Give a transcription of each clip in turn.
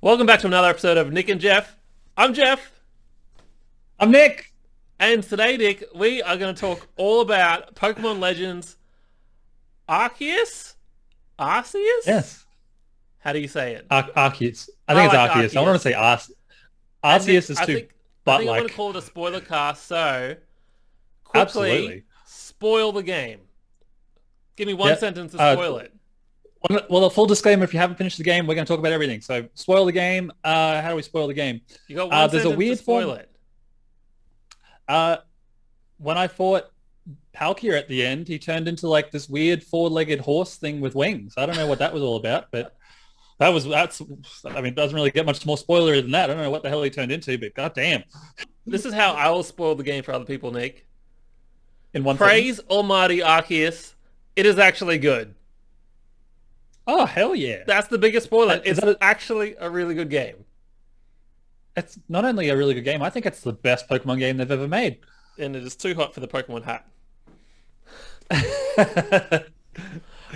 Welcome back to another episode of Nick and Jeff. I'm Jeff, I'm Nick. and today, Nick, we are going to talk all about Pokemon Legends Arceus? Arceus? Yes. How do you say it? Arceus. I I think it's like Arceus. I Arceus. want to say And Nick, Arceus is I too, think I but think I'm going to like call it a spoiler cast, so quickly absolutely. spoil the game. Give me one Yeah. sentence to Uh, spoil it. well, a full disclaimer: if you haven't finished the game, we're going to talk about everything. So, spoil the game. How do we spoil the game? You got one There's a sentence to weird spoil form. it. Uh, when I fought Palkia at the end, he turned into like this weird four-legged horse thing with wings. I don't know what that was all about, but that's. I mean, it doesn't really get much more spoilery than that. I don't know what the hell he turned into, but goddamn, This is how I will spoil the game for other people, Nick. in one Praise sentence. Almighty Arceus. It is actually good. Oh hell yeah! That's the biggest spoiler. Is It's that actually a really good game. It's not only a really good game, I think it's the best Pokemon game they've ever made. And it is too hot for the Pokemon hat.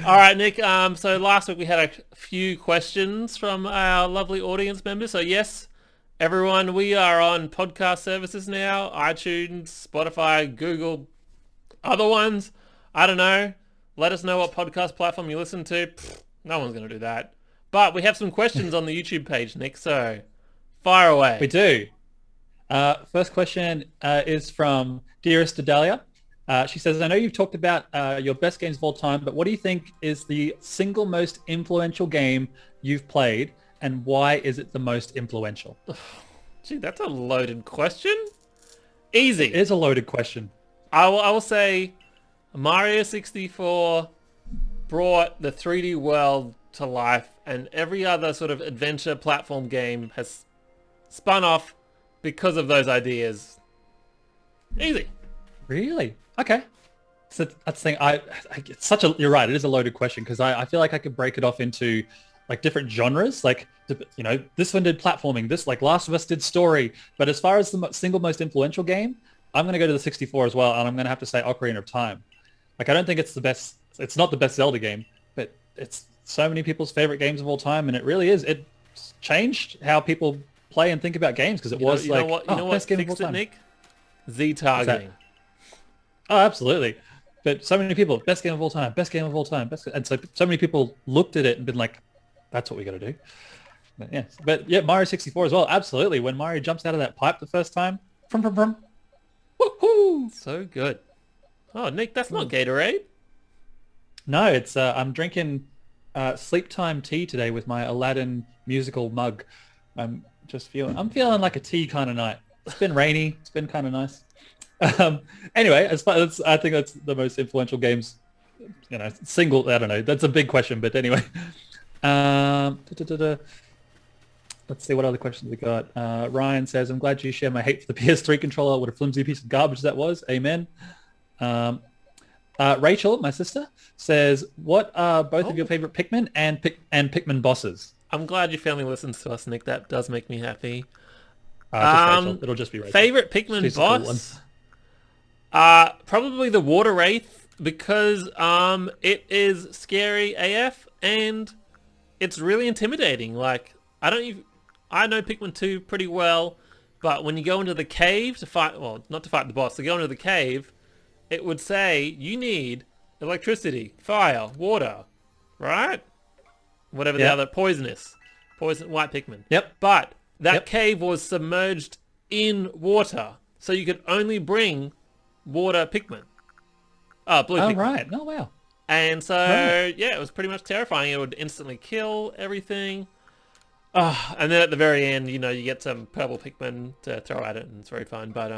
All right, Nick. So last week we had a few questions from our lovely audience members. So yes, everyone, we are on podcast services now: iTunes, Spotify, Google, other ones. I don't know. Let us know what podcast platform you listen to. No one's going to do that. But we have some questions on the YouTube page, Nick. So fire away. We do. First question is from Dearest Adalia. She says, I know you've talked about your best games of all time, but what do you think is the single most influential game you've played, and why is it the most influential? Gee, that's a loaded question. Easy. It is a loaded question. I will say Mario 64 brought the 3D world to life, and every other sort of adventure platform game has spun off because of those ideas. Easy. Really? Okay. So that's the thing. It's such a, you're right. It is a loaded question because I feel like I could break it off into like different genres. Like, you know, this one did platforming, this like Last of Us did story. But as far as the single most influential game, I'm going to go to the 64 as well. And I'm going to have to say Ocarina of Time. Like, I don't think it's the best. It's not the best Zelda game, but it's so many people's favorite games of all time. And it really is. It changed how people play and think about games because it was like, What best game of all fixed it, time. Nick? Z targeting. Oh, absolutely. But so many people, best game of all time, best game of all time, best, and so many people looked at it and been like, that's what we got to do. But yeah, Mario 64 as well. Absolutely. When Mario jumps out of that pipe the first time, from, woohoo! So good. Oh, Nick, that's not Gatorade. No, it's I'm drinking sleep time tea today with my Aladdin musical mug. I'm feeling like a tea kind of night. It's been rainy. It's been kind of nice. Anyway, as far as I think that's the most influential games, you know, single, I don't know. That's a big question, but anyway. Let's see what other questions we got. Ryan says, I'm glad you share my hate for the PS3 controller. What a flimsy piece of garbage that was. Amen. Rachel, my sister, says, what are both of your favorite Pikmin and Pikmin bosses? I'm glad your family listens to us, Nick. That does make me happy. Just Rachel. It'll just be Rachel. Favorite Pikmin She's a cool one. boss? Probably the Water Wraith because it is scary AF and it's really intimidating. Like I know Pikmin 2 pretty well, but when you go into the cave to fight, well, not to fight the boss, to go into the cave, it would say you need electricity, fire, water, right? Whatever the other poison white Pikmin. Yep. But that cave was submerged in water, so you could only bring water Pikmin. Blue Pikmin. Oh, right. Oh, wow. And so, yeah, it was pretty much terrifying. It would instantly kill everything. And then at the very end, you know, you get some purple Pikmin to throw at it, and it's very fun. But,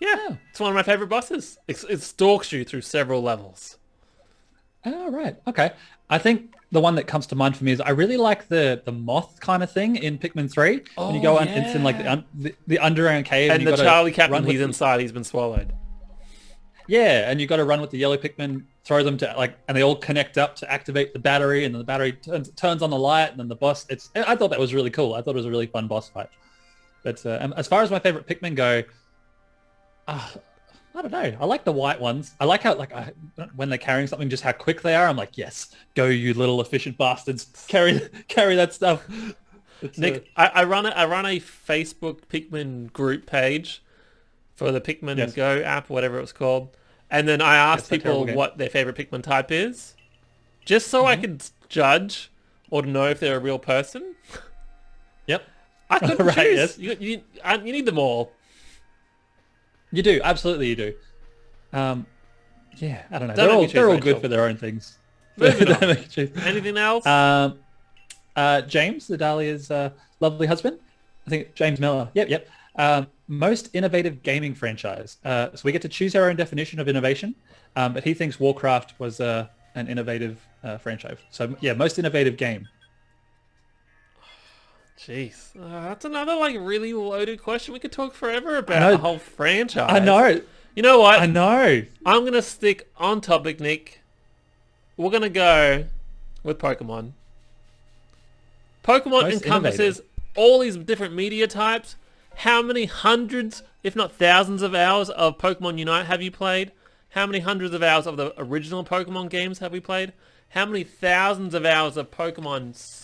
yeah, it's one of my favorite bosses. It stalks you through several levels. Oh, right. Okay. I think the one that comes to mind for me is I really like the moth kind of thing in Pikmin 3. When you go on, it's in like the underground cave. And you the gotta Charlie Captain, run with he's inside, he's been swallowed. Yeah, and you got to run with the yellow Pikmin, throw them to like, and they all connect up to activate the battery, and then the battery turns on the light, and then the boss. I thought that was really cool. I thought it was a really fun boss fight. But as far as my favorite Pikmin go, I don't know. I like the white ones. I like how when they're carrying something, just how quick they are. I'm like, yes, go you little efficient bastards, carry that stuff. Nick, I run a Facebook Pikmin group page for the Pikmin Go app, whatever it was called, and then I asked people what their favorite Pikmin type is, just so I could judge or to know if they're a real person. Yep. I couldn't choose. Yes. You need them all. You do, absolutely you do. Yeah, I don't know. They're all good for their own things. Moving on. Anything else? James, the Dahlia's lovely husband. I think James Miller. Yep. Most innovative gaming franchise. So we get to choose our own definition of innovation, but he thinks Warcraft was an innovative franchise. So yeah, most innovative game. Jeez, that's another really loaded question. We could talk forever about the whole franchise. I know. You know what? I know. I'm gonna stick on topic, Nick. We're gonna go with Pokemon. Pokemon encompasses all these different media types. How many hundreds, if not thousands of hours of Pokemon Unite have you played? How many hundreds of hours of the original Pokemon games have we played? How many thousands of hours of Pokemon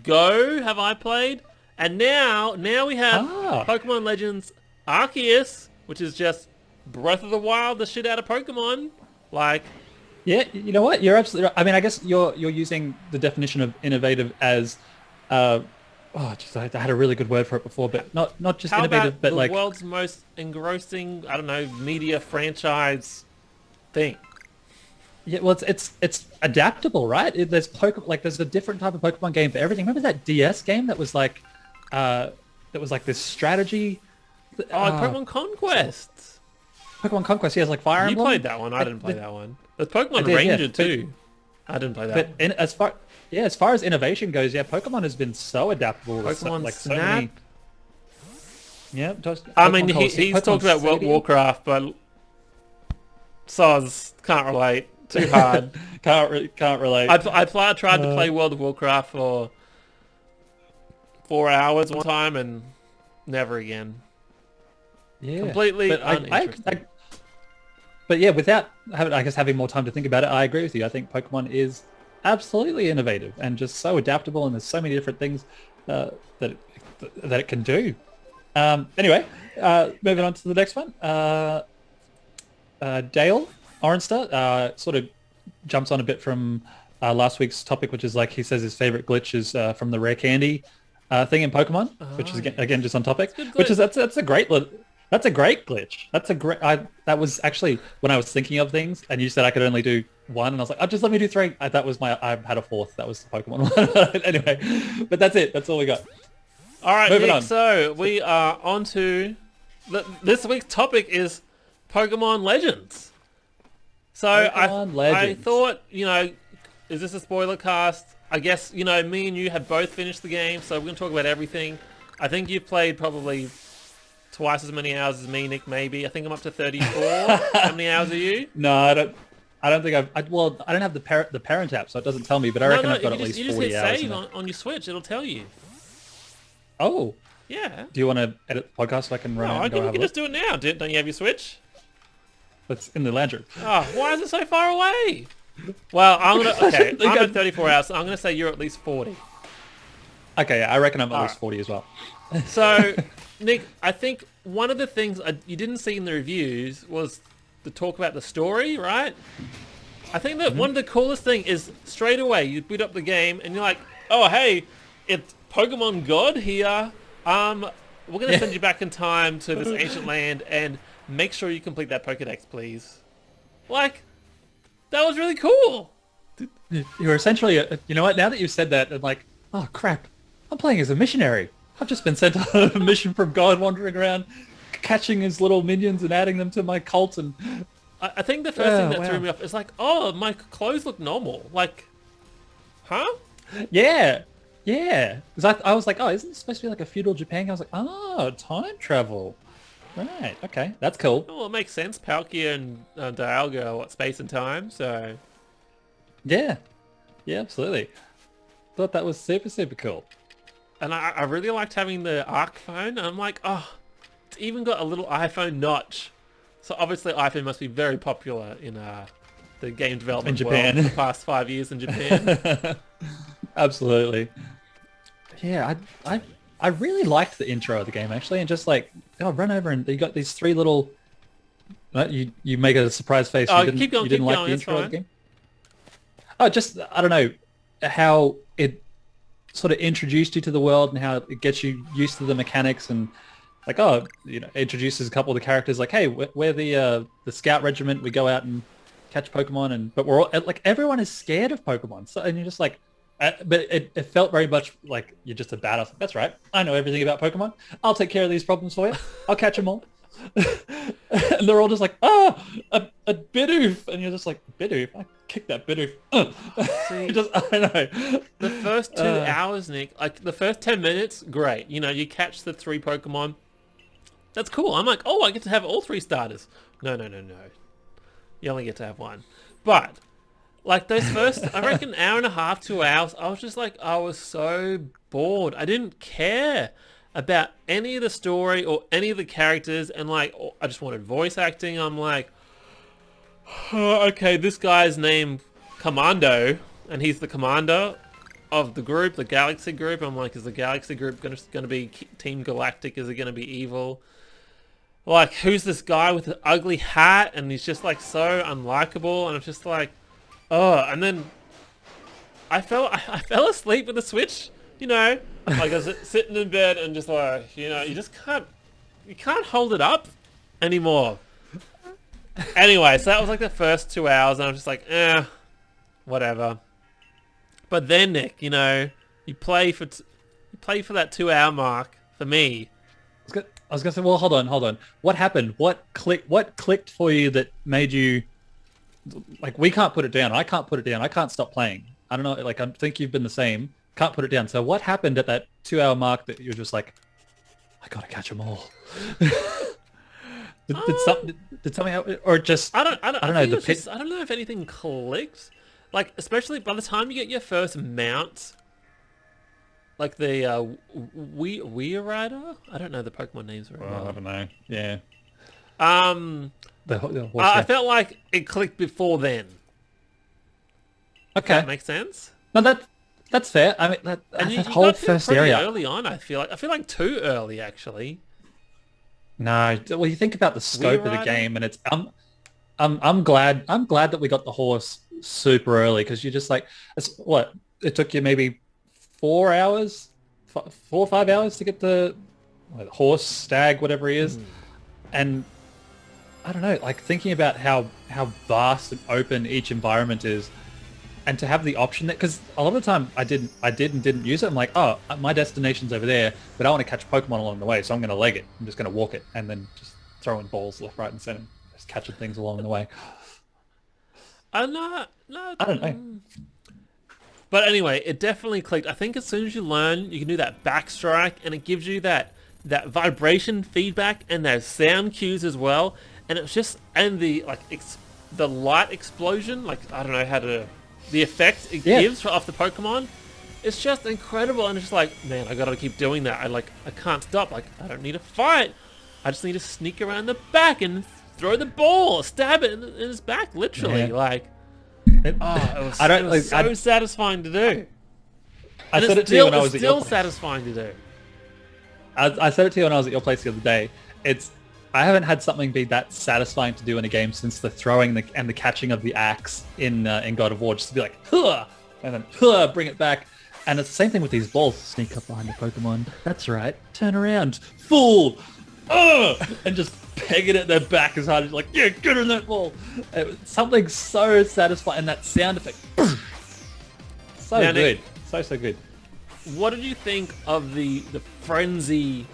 Go have I played? And now we have Pokemon Legends Arceus, which is just Breath of the Wild, the shit out of Pokemon. Yeah, you know what? You're absolutely right. I mean, I guess you're using the definition of innovative as, I had a really good word for it before, but not just innovative, but the world's most engrossing, I don't know, media franchise thing. Yeah, well, it's adaptable, right? There's a different type of Pokemon game for everything. Remember that DS game that was this strategy? Pokemon Conquest. Pokemon Conquest, yeah, it's like Fire Emblem. You played that one. I didn't play that one. There's Pokemon Ranger too. I didn't play that. But as far as innovation goes, yeah, Pokemon has been so adaptable. Pokemon Snap. So many... Yeah, I mean, he's talked about World Warcraft, but Soz can't relate. Too hard. can't relate. I tried to play World of Warcraft for 4 hours one time and never again. Yeah, completely uninteresting. But yeah, without having more time to think about it, I agree with you. I think Pokemon is absolutely innovative and just so adaptable, and there's so many different things that it can do. Anyway, moving on to the next one. Dale Orenster sort of jumps on a bit from last week's topic, which is he says his favorite glitch is from the rare candy thing in Pokemon, which is again just on topic. That's a great glitch. That was actually when I was thinking of things, and you said I could only do one, and I was like, oh, just let me do three. I had a fourth. That was the Pokemon one. Anyway, but that's it. That's all we got. All right, Moving on. So we are on to this week's topic is Pokemon Legends. So I thought, is this a spoiler cast? I guess, me and you have both finished the game, so we're going to talk about everything. I think you've played probably twice as many hours as me, Nick, maybe. I think I'm up to 34. How many hours are you? No, I don't think I don't have the parent app, so it doesn't tell me, but I reckon I've got at least 40 hours. You just hit save on your Switch, it'll tell you. Oh. Yeah. Do you want to edit the podcast so I can run it and we can just do it now. Don't you have your Switch? It's in the lounge room. Oh, why is it so far away? Well, I'm at 34 hours, so I'm going to say you're at least 40. Okay, I reckon I'm at least 40 as well. So, Nick, I think one of the things you didn't see in the reviews was the talk about the story, right? I think that one of the coolest thing is straight away you boot up the game and you're like, oh, hey, it's Pokemon God here. We're going to send you back in time to this ancient land and make sure you complete that Pokedex, please. That was really cool. You're essentially, you know what, now that you've said that, I'm like, oh, crap. I'm playing as a missionary. I've just been sent on a mission from God, wandering around, catching his little minions and adding them to my cult. And I think the first thing that threw me off is oh, my clothes look normal. Huh? Yeah. Because I was like, oh, isn't this supposed to be like a feudal Japan? I was like, oh, time travel. Right, okay, that's cool. Well, it makes sense. Palkia and Dialga are space and time, so... Yeah, absolutely. Thought that was super, super cool. And I really liked having the Arc phone. And I'm like, oh, it's even got a little iPhone notch. So obviously iPhone must be very popular in the game development in Japan world for the past 5 years in Japan. Absolutely. yeah, I really liked the intro of the game actually, and just like, oh, run over and you got these three little. You make a surprise face. Oh, You keep going, didn't keep like going, the it's intro of fine. the game. Oh, just I don't know how it sort of introduced you to the world and how it gets you used to the mechanics and like, oh, you know, introduces a couple of the characters like, hey, we're the scout regiment. We go out and catch Pokemon, and but we're all like everyone is scared of Pokemon. So and you're just like, but it felt very much like you're just a badass. Like, that's right. I know everything about Pokemon. I'll take care of these problems for you. I'll catch them all. And they're all just like, oh, a Bidoof, and you're just like, Bidoof? I kicked that Bidoof. See, Just I don't know. the first 2 hours, Nick, like the first 10 minutes, great. You know, you catch the 3 Pokemon. That's cool. I'm like, oh, I get to have all 3 starters. No. You only get to have 1. But like those first, I reckon, hour and a half, 2 hours, I was just like, I was so bored. I didn't care about any of the story or any of the characters, and like, I just wanted voice acting. I'm like, oh, okay, this guy's named Commando, and he's the commander of the group, the Galaxy group. I'm like, is the Galaxy group gonna be Team Galactic? Is it gonna be evil? Like, who's this guy with the ugly hat? And he's just like so unlikable, and I'm just like, oh. And then I fell asleep with the Switch. You know, like I was sitting in bed and just like, you know, you can't hold it up anymore. Anyway, so that was like the first 2 hours, and I was just like, whatever. But then, Nick, you know, you play for that 2 hour mark for me. I was gonna say, well, hold on. What happened? What clicked for you that made you like, we can't put it down. I can't put it down. I can't stop playing. I don't know. Like, I think you've been the same. Can't put it down. So what happened at that 2 hour mark that you're just like, I gotta catch them all? Did something happen, or just I don't know. I don't know if anything clicked. Like, especially by the time you get your first mount, like the Wii Rider. I don't know the Pokemon names very well. I don't know. Yeah. The horse, I felt like it clicked before then. Okay. That makes sense. No, that's fair. I mean, that You whole got to it first pretty area. early on. I feel like too early actually. No, well, you think about the scope of the Rider? game, and it's I'm glad that we got the horse super early, because you're just like, it took you maybe 4 hours, 4 or 5 hours to get the horse, stag, whatever he is, and I don't know, like thinking about how vast and open each environment is, and to have the option that, because a lot of the time I didn't use it. I'm like, oh, my destination's over there, but I want to catch Pokemon along the way, so I'm going to leg it. I'm just going to walk it, and then just throwing balls left, right, and center, just catching things along the way. No. I don't know. But anyway, it definitely clicked. I think as soon as you learn, you can do that back strike, and it gives you that vibration feedback and those sound cues as well. And it's just, and the the light explosion, like, I don't know how to, the effect it gives off the Pokemon, it's just incredible. And it's just like, man, I gotta keep doing that. I can't stop. Like, I don't need to fight. I just need to sneak around the back and throw the ball, stab it in his back, literally. Yeah. Like, it was so satisfying to do. I said it to you when I was It's at your still place. satisfying to do. I said it to you when I was at your place the other day. I haven't had something be that satisfying to do in a game since the throwing and the catching of the axe in God of War. Just to be like, huh, and then huh, bring it back. And it's the same thing with these balls. Sneak up behind the Pokemon. That's right. Turn around. Fool. And just peg it at their back as hard as like, yeah, get in that ball. It was something so satisfying. And that sound effect. So Now, good. Nick, So good. what did you think of the frenzy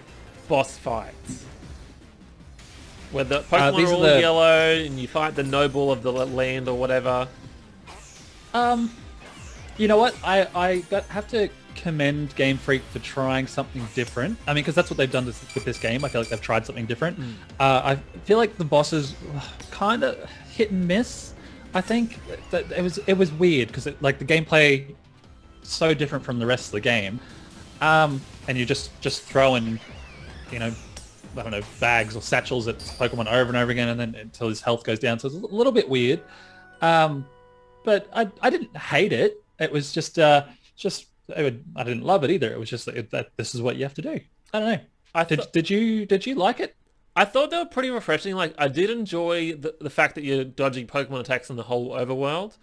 boss fights? Where the Pokemon these are are all the- yellow and you fight the noble of the land or whatever. You know what? I have to commend Game Freak for trying something different. I mean, because that's what they've done with this game. I feel like they've tried something different. I feel like the bosses kind of hit and miss. I think that it was weird because like the gameplay so different from the rest of the game, and you're just throwing, you know, I don't know, bags or satchels at Pokemon over and over again, and then until his health goes down. So it's a little bit weird. But I didn't hate it. It was just I didn't love it either. It was just that this is what you have to do. I don't know. Did you like it? I thought they were pretty refreshing. Like, I did enjoy the fact that you're dodging Pokemon attacks in the whole overworld.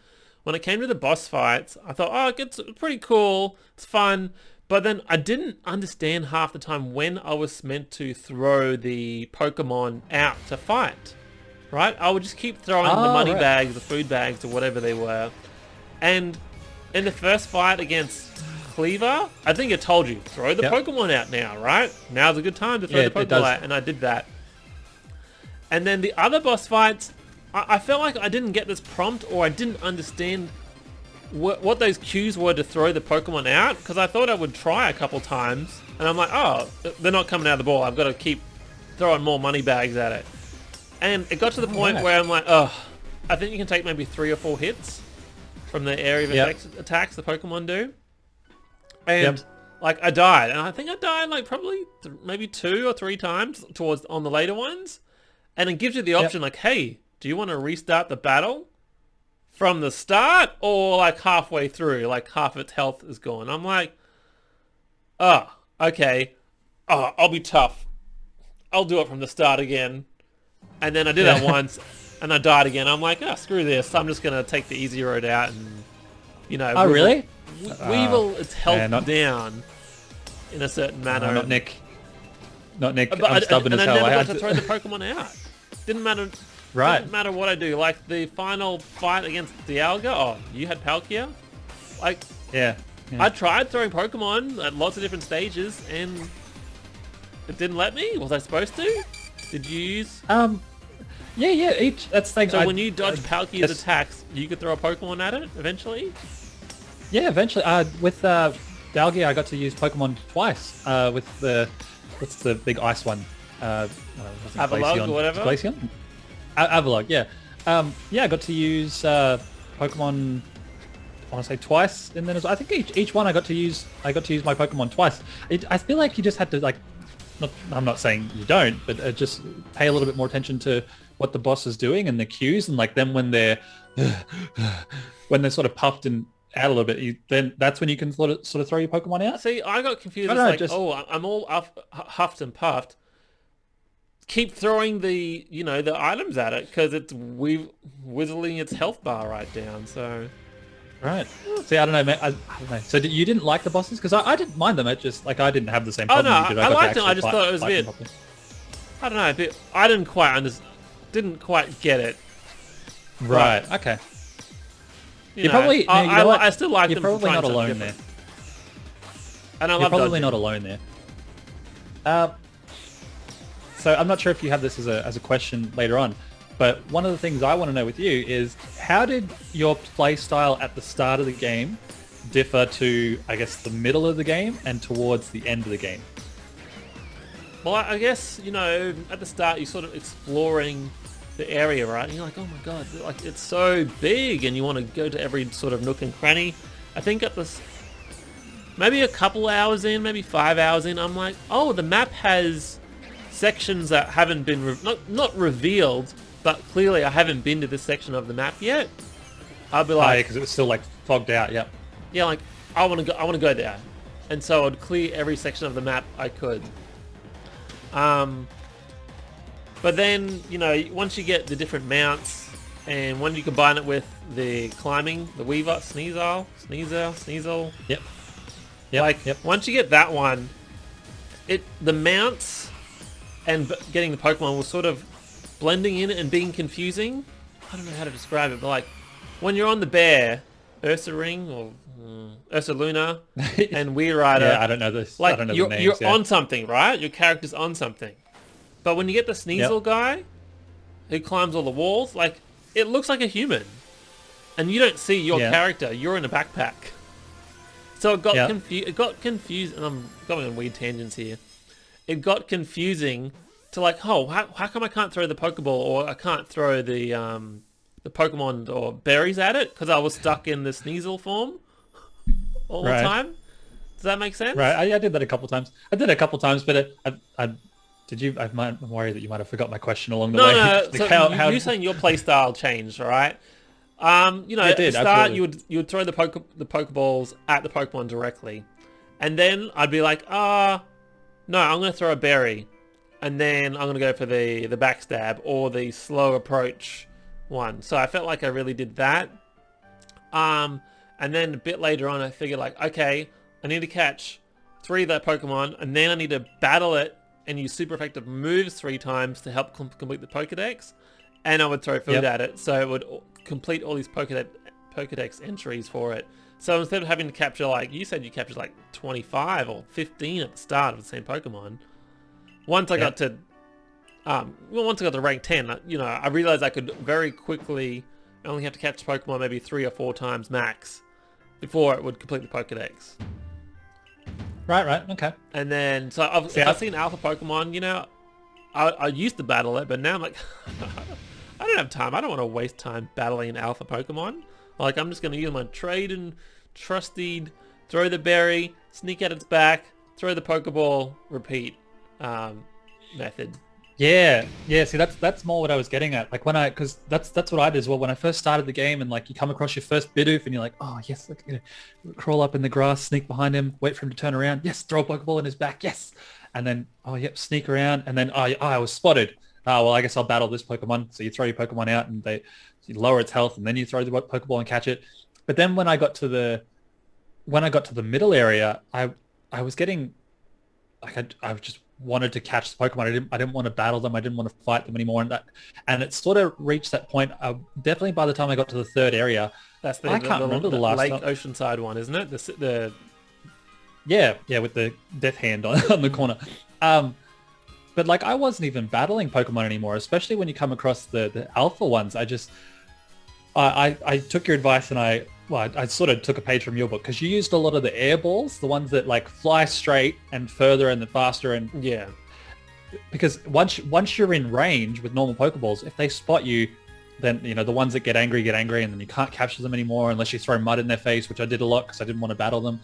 When it came to the boss fights, I thought, oh, it's pretty cool. It's fun. But then I didn't understand half the time when I was meant to throw the Pokemon out to fight. Right? I would just keep throwing the money bags, the food bags, or whatever they were. And in the first fight against Cleaver, I think it told you, throw the Pokemon out now, right? Now's a good time to throw the Pokemon out, and I did that. And then the other boss fights, I felt like I didn't get this prompt, or I didn't understand what those cues were to throw the Pokemon out, because I thought I would try a couple times, and I'm like, oh, they're not coming out of the ball. I've got to keep throwing more money bags at it. And it got to the point where I'm like, oh, I think you can take maybe 3 or 4 hits from the area of effects attacks the Pokemon do. And like, I died, and I think I died like probably maybe 2 or 3 times on the later ones. And it gives you the option like, hey, do you want to restart the battle from the start, or like halfway through, like half its health is gone? I'm like, oh, okay. Oh, I'll be tough. I'll do it from the start again. And then I did that once, and I died again. I'm like, oh, screw this. I'm just going to take the easy road out and, you know. Oh, really? Weevil its health down in a certain manner. Not Nick. Not Nick. But I'm stubborn as hell. I never got to throw the Pokemon out. Didn't matter. Right. Didn't matter what I do. Like the final fight against Dialga. Oh, you had Palkia. Like, I tried throwing Pokemon at lots of different stages, and it didn't let me. Was I supposed to? Did you use? Yeah. That's thing. So when you dodge Palkia's attacks, you could throw a Pokemon at it eventually. Yeah, eventually. With Dalgia, I got to use Pokemon twice. With what's the big ice one? Avalugg or whatever. Glaceon? Avalugg, yeah. I got to use Pokemon. I want to say twice, and then I think each one I got to use my Pokemon twice. I feel like you just had to like. I'm not saying you don't, but just pay a little bit more attention to what the boss is doing and the cues, and like them when they're sort of puffed and out a little bit, then that's when you can sort of throw your Pokemon out. See, I got confused. I'm all huffed and puffed. Keep throwing the items at it because it's whizzling its health bar right down. So. Right. See, I don't know, man. I don't know. So you didn't like the bosses? Because I didn't mind them. It just like I didn't have the same problem. Oh no, I liked them. I just thought it was a bit. I don't know. I didn't quite get it. Right. Okay. You probably. I still like them. You're probably not alone there. And I love. You're probably not alone there. So I'm not sure if you have this as a question later on. But one of the things I want to know with you is how did your play style at the start of the game differ to, I guess, the middle of the game and towards the end of the game? Well, I guess, at the start you're sort of exploring the area, right? And you're like, oh my god, like it's so big, and you want to go to every sort of nook and cranny. I think at this, maybe a couple hours in, maybe 5 hours in, I'm like, oh, the map has sections that haven't been, not revealed, but clearly I haven't been to this section of the map yet. I'll be like, because it was still like fogged out. Yeah. Yeah, like I want to go there, and so I'd clear every section of the map I could. But then once you get the different mounts, and when you combine it with the climbing, the Weaver, Sneasel. Yep. Once you get that one, the mounts and getting the Pokemon was sort of blending in and being confusing. I don't know how to describe it, but like when you're on the bear, Ursaring or Ursaluna and Weirider. Yeah, I don't know this. Like I don't know you're the names, on something, right? Your character's on something. But when you get the Sneasel guy who climbs all the walls, like it looks like a human. And you don't see your character, you're in a backpack. So it got confused, and I'm going on weird tangents here. It got confusing to like, how come I can't throw the Pokeball, or I can't throw the Pokemon or berries at it because I was stuck in the Sneasel form all the time? Does that make sense? Right, I did that a couple times. But I'm worried that you might have forgot my question along the way. No. So you're saying your playstyle changed, right? You know, It at the did, start absolutely. you would throw the Pokeballs at the Pokemon directly, and then I'd be like, no, I'm gonna throw a berry, and then I'm gonna go for the backstab or the slow approach one. So I felt like I really did that. And then a bit later on, I figured like, okay, I need to catch 3 of that Pokemon, and then I need to battle it and use super effective moves 3 times to help complete the Pokedex. And I would throw food Yep. at it, so it would complete all these Pokedex entries for it. So instead of having to capture, like you said, you captured like 25 or 15 at the start of the same Pokemon. Once I got to, once I got to rank 10, you know, I realized I could very quickly only have to catch Pokemon maybe 3 or 4 times max before it would complete the Pokedex. Right. Okay. And then, so if I've seen Alpha Pokemon, you know, I used to battle it, but now I'm like, I don't have time. I don't want to waste time battling an Alpha Pokemon. Like, I'm just going to use my trade and trusted, throw the berry, sneak at its back, throw the Pokeball, repeat method. Yeah. See, that's more what I was getting at. Like because that's what I did as well. When I first started the game, and like you come across your first Bidoof, and you're like, oh yes, look, you know, crawl up in the grass, sneak behind him, wait for him to turn around. Yes, throw a Pokeball in his back. Yes, and then sneak around, and then I was spotted. Oh well, I guess I'll battle this Pokemon. So you throw your Pokemon out, and you lower its health, and then you throw the Pokeball and catch it. But then when I got to the middle area, I was getting like I just wanted to catch the Pokemon. I didn't want to battle them. I didn't want to fight them anymore. And it sort of reached that point. Definitely by the time I got to the third area, That's I can't remember the last Lake time. Oceanside one, isn't it? The Yeah, with the death hand on the corner. But like I wasn't even battling Pokemon anymore, especially when you come across the alpha ones. I took your advice, and I sort of took a page from your book, because you used a lot of the air balls, the ones that like fly straight and further and faster, and yeah. because once you're in range with normal Pokeballs, if they spot you, then you know the ones that get angry, and then you can't capture them anymore unless you throw mud in their face, which I did a lot because I didn't want to battle them.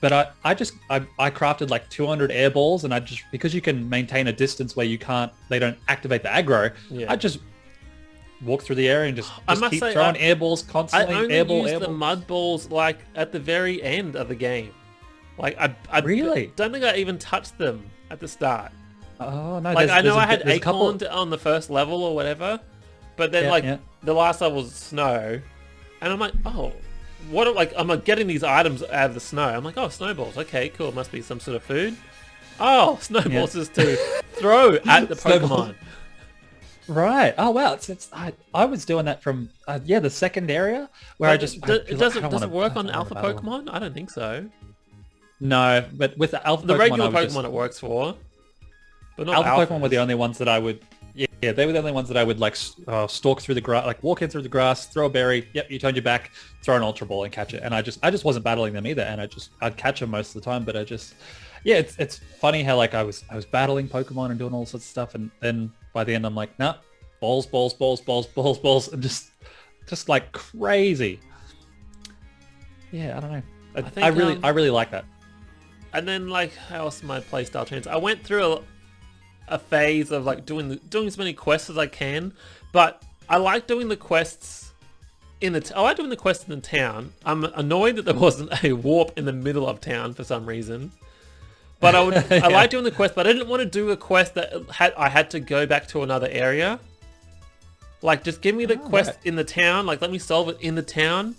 But I crafted like 200 air balls, and because you can maintain a distance where they don't activate the aggro, Yeah. I just walk through the area and just must keep say, throwing air balls I constantly. only Air used the ball. mud balls like at the very end of the game. Like I Really? don't think I even touched them at the start. Oh no! Like I know I had there's a couple. Acorn on the first level or whatever, but then the last level was snow, and I'm like, oh, I'm like getting these items out of the snow. I'm like, oh, snowballs. Okay, cool. It must be some sort of food. Oh, snowballs is to throw at the Pokemon. Right. Oh wow. I was doing that from the second area where Does it work on Alpha Pokemon? I don't think so. No, but with the Alpha The Pokemon, regular Pokemon it works for, but not Alpha Pokemon were the only ones that I would. Yeah, they were the only ones that I would like stalk through the grass, like walk in through the grass, throw a berry. Yep, you turn your back, throw an Ultra Ball and catch it. And I just wasn't battling them either, and I'd catch them most of the time. But it's funny how like I was battling Pokemon and doing all sorts of stuff, and then by the end I'm like, nah, balls, and just like crazy. Yeah, I don't know. I really like that. And then like how else my playstyle changed? I went through a phase of like doing as many quests as I can, but I like doing the quests in the town. I'm annoyed that there wasn't a warp in the middle of town for some reason. But I like doing the quest, but I didn't want to do a quest that I had to go back to another area. Like just give me the quest in the town, like let me solve it in the town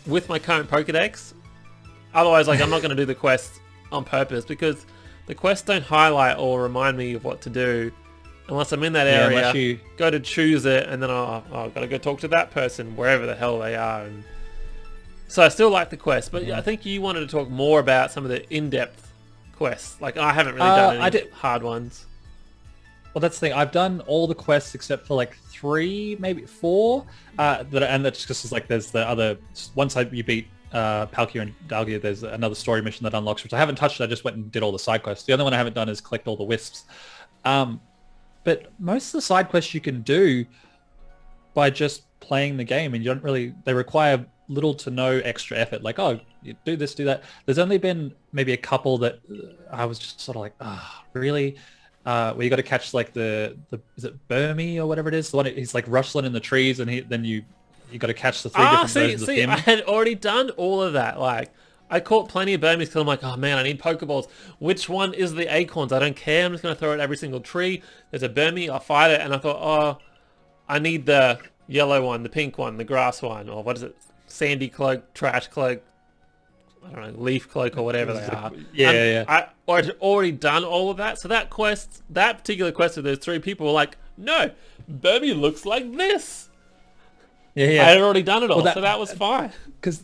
with my current Pokedex. Otherwise, like I'm not going to do the quest on purpose, because the quests don't highlight or remind me of what to do unless I'm in that area, go to choose it, and then I've got to go talk to that person wherever the hell they are. And so I still like the quest, but I think you wanted to talk more about some of the in-depth quests. Like I haven't really done any hard ones. Well, that's the thing. I've done all the quests except for like 3, maybe 4. That's just like there's the other. Once you beat Palkia and Dalgia, there's another story mission that unlocks, which I haven't touched. I just went and did all the side quests. The other one I haven't done is collect all the wisps. But most of the side quests you can do by just playing the game, and you don't really. They require little to no extra effort. Like, oh, you do this, do that. There's only been maybe a couple that I was just sort of like, really? Where you got to catch like the is it Burmy or whatever it is? The one he's like rustling in the trees, and then you you got to catch the three different versions of him. I had already done all of that. Like, I caught plenty of Burmies because I'm like, oh man, I need Pokeballs. Which one is the acorns? I don't care. I'm just going to throw it at every single tree. There's a Burmy, I'll fight it. And I thought, oh, I need the yellow one, the pink one, the grass one, or what is it? Sandy cloak, trash cloak, I don't know, leaf cloak or whatever they are. I'd already done all of that. So that particular quest with those three people were like, no, Burmy looks like this. I had already done it all, so that was fine. Because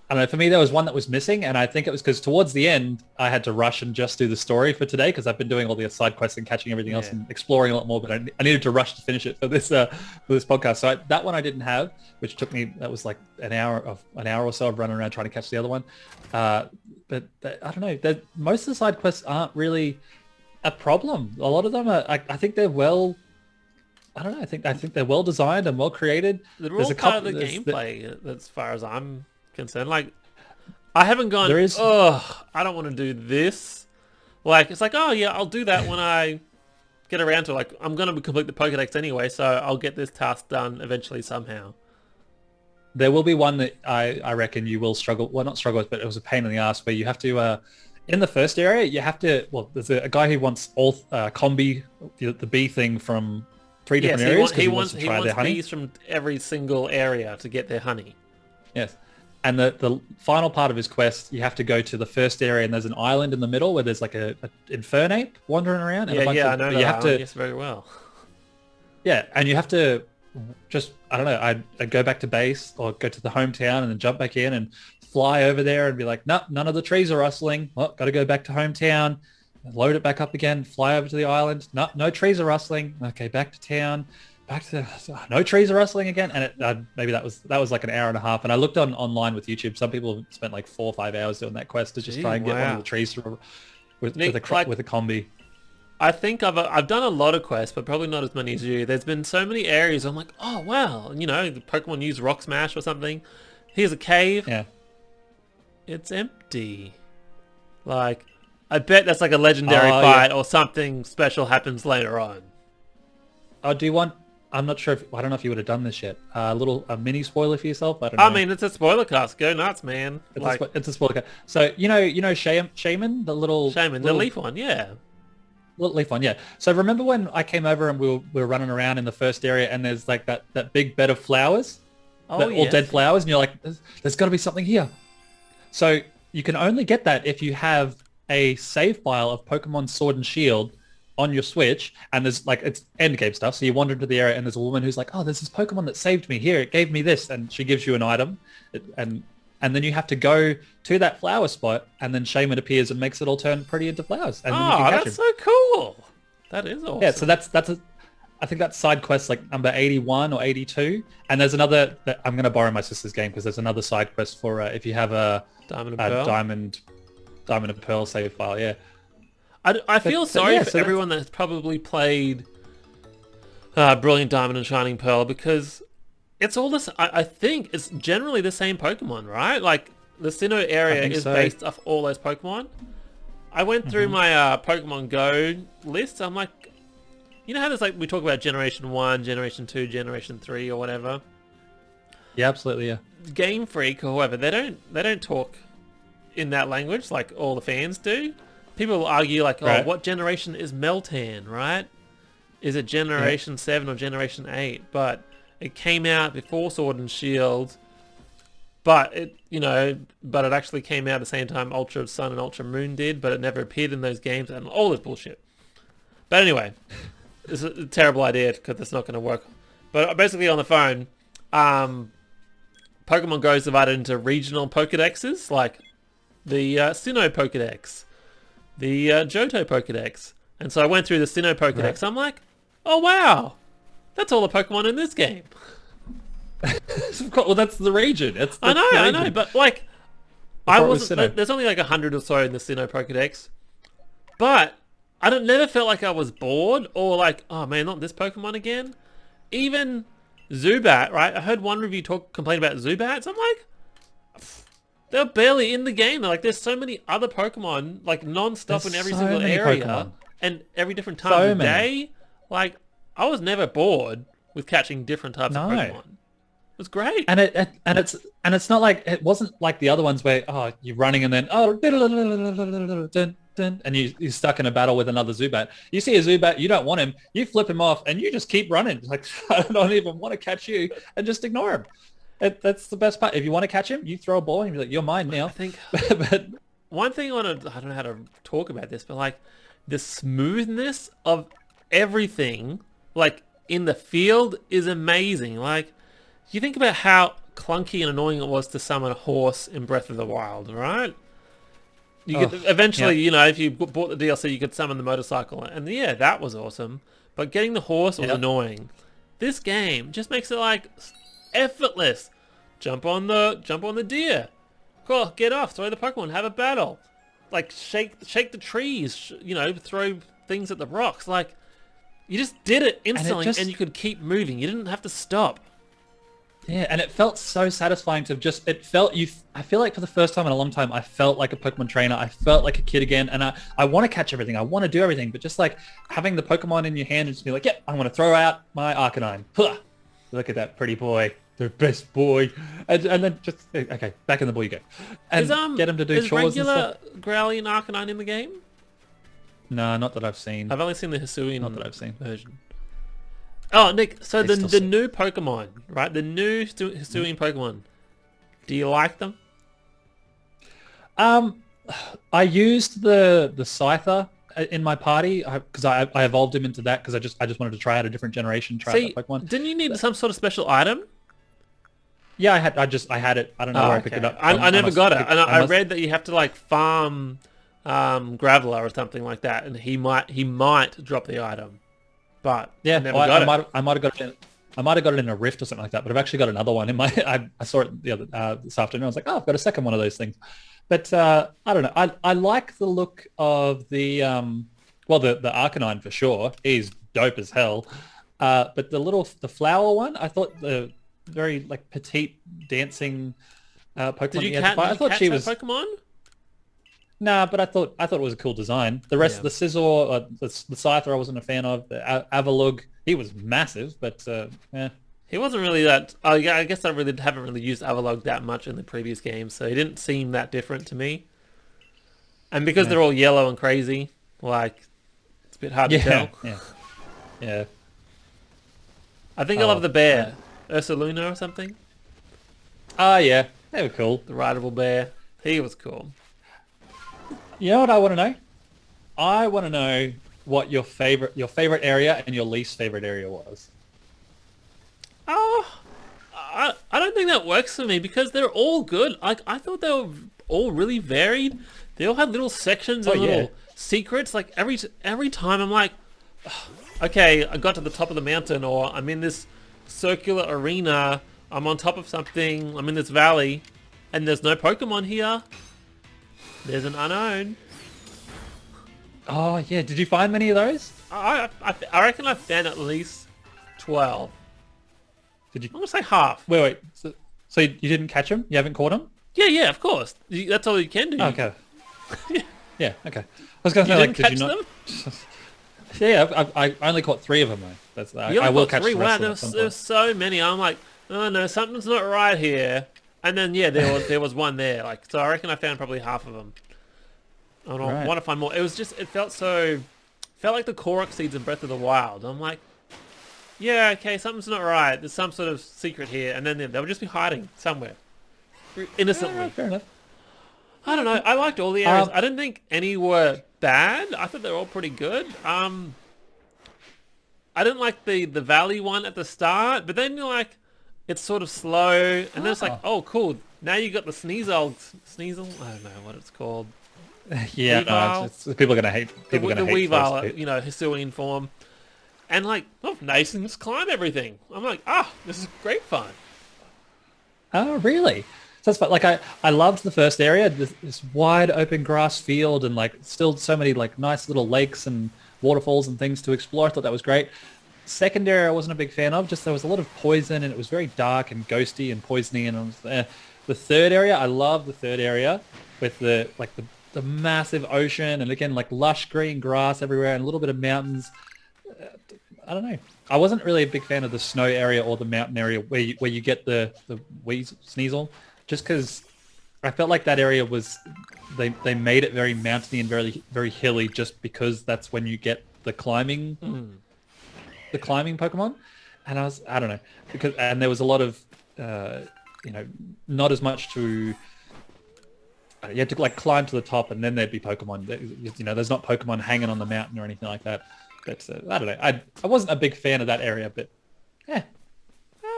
I don't know, for me there was one that was missing, and I think it was because towards the end I had to rush and just do the story for today because I've been doing all the side quests and catching everything else and exploring a lot more, but I needed to rush to finish it for this podcast. So that one I didn't have, which took me, that was like an hour or so of running around trying to catch the other one. But I don't know, most of the side quests aren't really a problem. A lot of them are, I think they're well, I don't know, I think they're well designed and well created. They're all part of the gameplay as far as I'm concerned. Like, I haven't gone, I don't want to do this. Like, it's like, oh yeah, I'll do that when I get around to it. Like, I'm going to complete the Pokedex anyway, so I'll get this task done eventually somehow. There will be one that I reckon you will struggle, well not struggle with, but it was a pain in the ass where you have to, in the first area, you have to, well, there's a guy who wants all combi, the bee thing from 3 different areas. He wants bees from every single area to get their honey. Yes. And the final part of his quest, you have to go to the first area, and there's an island in the middle where there's like a Infernape wandering around. And I know that island, yes, very well. Yeah, and you have to just, I don't know, I'd go back to base or go to the hometown and then jump back in and fly over there and be like, no, none of the trees are rustling. Well, got to go back to hometown, load it back up again, fly over to the island. No trees are rustling. Okay, back to town. No trees are rustling again, and maybe that was like an hour and a half. And I looked online with YouTube. Some people have spent like 4 or 5 hours doing that quest to just try and get one of the trees with a combi. I think I've done a lot of quests, but probably not as many as you. There's been so many areas I'm like, oh wow, you know, the Pokemon use Rock Smash or something. Here's a cave. Yeah, it's empty. Like, I bet that's like a legendary fight or something special happens later on. Oh, do you want? I'm not sure I don't know if you would have done this yet. A mini spoiler for yourself. I don't know. I mean, it's a spoiler cast. Go nuts, man. It's a spoiler cast. So you know, Shaman, the leaf one, yeah. Little leaf one, yeah. So remember when I came over and we were running around in the first area, and there's like that big bed of flowers, all dead flowers, and you're like, there's got to be something here. So you can only get that if you have a save file of Pokemon Sword and Shield on your Switch, and there's like, it's end game stuff. So you wander into the area and there's a woman who's like, oh, there's this Pokemon that saved me here. It gave me this. And she gives you an item, and then you have to go to that flower spot, and then Shaman appears and makes it all turn pretty into flowers. And then you can catch him. So cool. That is awesome. Yeah. So I think that's side quest like number 81 or 82. And there's another that I'm going to borrow my sister's game, because there's another side quest for if you have a Diamond and Pearl save file. Yeah. I feel sorry for everyone that's probably played Brilliant Diamond and Shining Pearl, because it's all this. I think it's generally the same Pokemon, right? Like, the Sinnoh area is based off all those Pokemon. I went through my Pokemon Go list. I'm like, you know how there's like, we talk about Generation 1, Generation 2, Generation 3 or whatever? Yeah, absolutely, yeah. Game Freak or whoever, they don't talk in that language like all the fans do. People will argue like, what generation is Meltan, right? Is it Generation 7 or Generation 8? But it came out before Sword and Shield, but it actually came out at the same time Ultra Sun and Ultra Moon did, but it never appeared in those games, and all this bullshit. But anyway, it's a terrible idea because it's not going to work. But basically on the phone, Pokemon Go is divided into regional Pokedexes, like the Sinnoh Pokedex, the Johto Pokedex. And so I went through the Sinnoh Pokedex. I'm like, oh wow, that's all the Pokemon in this game. Well, that's the region. I know, but like, there's only like 100 or so in the Sinnoh Pokedex, but I never felt like I was bored or like, oh man, not this Pokemon again. Even Zubat, right? I heard one review complain about Zubats. I'm like, they're barely in the game. Like, there's so many other Pokemon, like non-stop in every single area Pokemon. And every different time of day. Like, I was never bored with catching different types of Pokemon. was great. And it's not like, it wasn't like the other ones where you're running and then and you're stuck in a battle with another Zubat. You see a Zubat, you don't want him, you flip him off and you just keep running. Like, I don't even want to catch you, and just ignore him. That's the best part. If you want to catch him, you throw a ball and you're like, you're mine now. I think but one thing I don't know how to talk about this, but like the smoothness of everything, like in the field, is amazing. Like, you think about how clunky and annoying it was to summon a horse in Breath of the Wild, right? You could eventually, you know, if you bought the DLC, you could summon the motorcycle, and yeah, that was awesome. But getting the horse was annoying. This game just makes it like effortless. Jump on the deer. Cool, get off, throw the Pokemon, have a battle. Like shake the trees, you know, throw things at the rocks. Like, you just did it instantly, and you could keep moving. You didn't have to stop. Yeah, and it felt so satisfying to just, I feel like for the first time in a long time, I felt like a Pokemon trainer. I felt like a kid again, and I want to catch everything. I want to do everything, but just like having the Pokemon in your hand and just be like, yeah, I'm going to throw out my Arcanine. Huh! Look at that pretty boy. The best boy. And then just, okay, back in the ball you go. And get him to do chores and stuff. Is regular Growly and Arcanine in the game? No, not that I've seen. I've only seen the Hisuian version. Oh, Nick, so the new Pokemon, right? The new Hisuian Pokemon. Do you like them? I used the Scyther in my party because I evolved him into that because I just wanted to try out a different generation, out that Pokemon. Didn't you need some sort of special item? Yeah, I had it. I don't know where I picked it up. I never got it. And I read that you have to like farm Graveler or something like that, and he might drop the item. But yeah, I never got it. I might have got it in a rift or something like that. But I've actually got another one in my. I saw it this afternoon. I was like, I've got a second one of those things. But I don't know. I like the look of the the Arcanine for sure. He's dope as hell. But the flower one, I thought the very like petite dancing Pokemon. Did you catch she was Pokemon? Nah, but I thought it was a cool design. The rest of the Scizor, the Scyther, I wasn't a fan of. The Avalugg, he was massive, but yeah. He wasn't really that. I guess I haven't really used Avalugg that much in the previous games, so he didn't seem that different to me. And because they're all yellow and crazy, like, it's a bit hard to tell. Yeah. I think I love the bear, Ursaluna or something. Yeah, they were cool. The rideable bear, he was cool. You know what I want to know? I want to know what your favorite area and your least favorite area was. Oh, I don't think that works for me because they're all good. Like, I thought they were all really varied. They all had little sections and little secrets. Like every time I'm like, okay, I got to the top of the mountain, or I'm in this circular arena. I'm on top of something. I'm in this valley, and there's no Pokemon here. There's an unknown. Oh yeah, did you find many of those? I reckon I found at least 12. Did you? I'm gonna say half. Wait. So you didn't catch them? You haven't caught them? Yeah, of course. That's all you can do. Okay. Yeah, okay. I was gonna say, like, did you not? Yeah, I only caught 3 of them though. I will catch 3. the rest Wow, of them. there's so many. I'm like, oh no, something's not right here. And then there was one there. Like, so I reckon I found probably half of them. I want to find more. It felt like the Korok seeds in Breath of the Wild. I'm like, yeah, okay, something's not right. There's some sort of secret here, and then they'll just be hiding somewhere innocently. Yeah, fair enough. I don't know. I liked all the areas. I didn't think any were bad. I thought they were all pretty good. I didn't like the valley one at the start, but then you're like, it's sort of slow, and then it's like, oh, cool. Now you got the Sneasel. I don't know what it's called. Yeah, no, people are gonna hate. People are gonna hate the Weavile, Hisuian form, and like, nice and just climb everything. I'm like, this is great fun. Oh, really? So that's fun. Like, I loved the first area, this wide open grass field, and like still so many like nice little lakes and waterfalls and things to explore. I thought that was great. Second area I wasn't a big fan of. Just there was a lot of poison, and it was very dark and ghosty and poisony. And the third area, I love the third area with the massive ocean, and again like lush green grass everywhere and a little bit of mountains. I don't know. I wasn't really a big fan of the snow area or the mountain area where you get the Sneasel, just because I felt like that area was they made it very mountainy and very very hilly just because that's when you get the climbing Pokemon, and I don't know, and there was a lot of not as much to. You had to like climb to the top, and then there'd be Pokemon. There's not Pokemon hanging on the mountain or anything like that. But I don't know. I wasn't a big fan of that area, but yeah.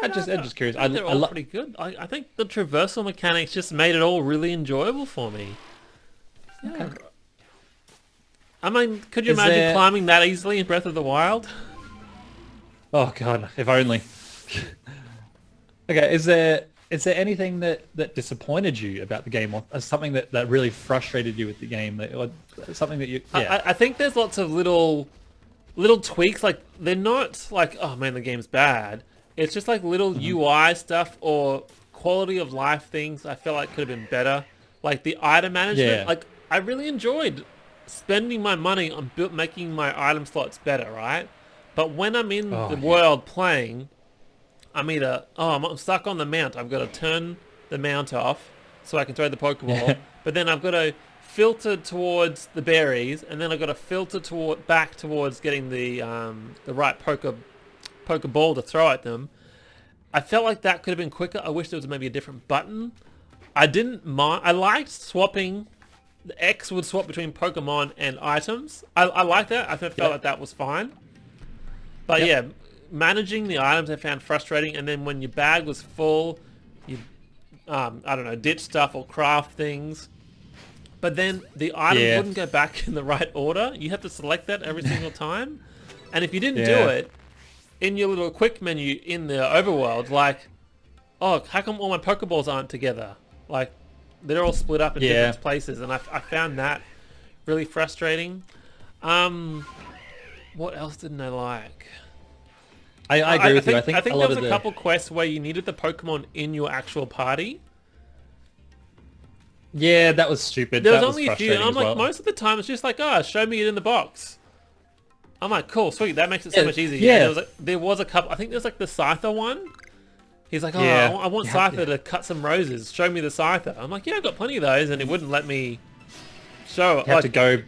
I'm just curious. They're all pretty good. I think the traversal mechanics just made it all really enjoyable for me. Yeah. Okay. I mean, could you imagine climbing that easily in Breath of the Wild? Oh god, if only. Okay, is there anything that disappointed you about the game, or something that really frustrated you with the game, or something that you? Yeah. I think there's lots of little tweaks. Like they're not like, oh man, the game's bad. It's just like little UI stuff or quality of life things I feel like could have been better. Like the item management. Yeah. Like I really enjoyed spending my money on making my item slots better, right? But when I'm in the world playing, I'm either, I'm stuck on the mount. I've got to turn the mount off so I can throw the Pokeball. But then I've got to filter towards the berries, and then I've got to filter back towards getting the right Pokeball to throw at them. I felt like that could have been quicker. I wish there was maybe a different button. I didn't mind. I liked swapping. The X would swap between Pokemon and items. I like that. I felt like that was fine. But yeah, managing the items I found frustrating. And then when your bag was full, you, I don't know, ditch stuff or craft things. But then the items wouldn't go back in the right order. You have to select that every single time. And if you didn't do it, in your little quick menu in the overworld, like, oh, how come all my Pokeballs aren't together? Like, they're all split up in different places, and I found that really frustrating. What else didn't I like? I agree with you. I think there was a couple quests where you needed the Pokemon in your actual party. Yeah, that was stupid. There was only a few, and I'm like, most of the time it's just like, show me it in the box. I'm like, cool, sweet, that makes it so much easier. Yeah. There was a couple, I think there's like the Scyther one. He's like, I want Scyther to cut some roses. Show me the Scyther. I'm like, yeah, I've got plenty of those, and it wouldn't let me show it. You have to go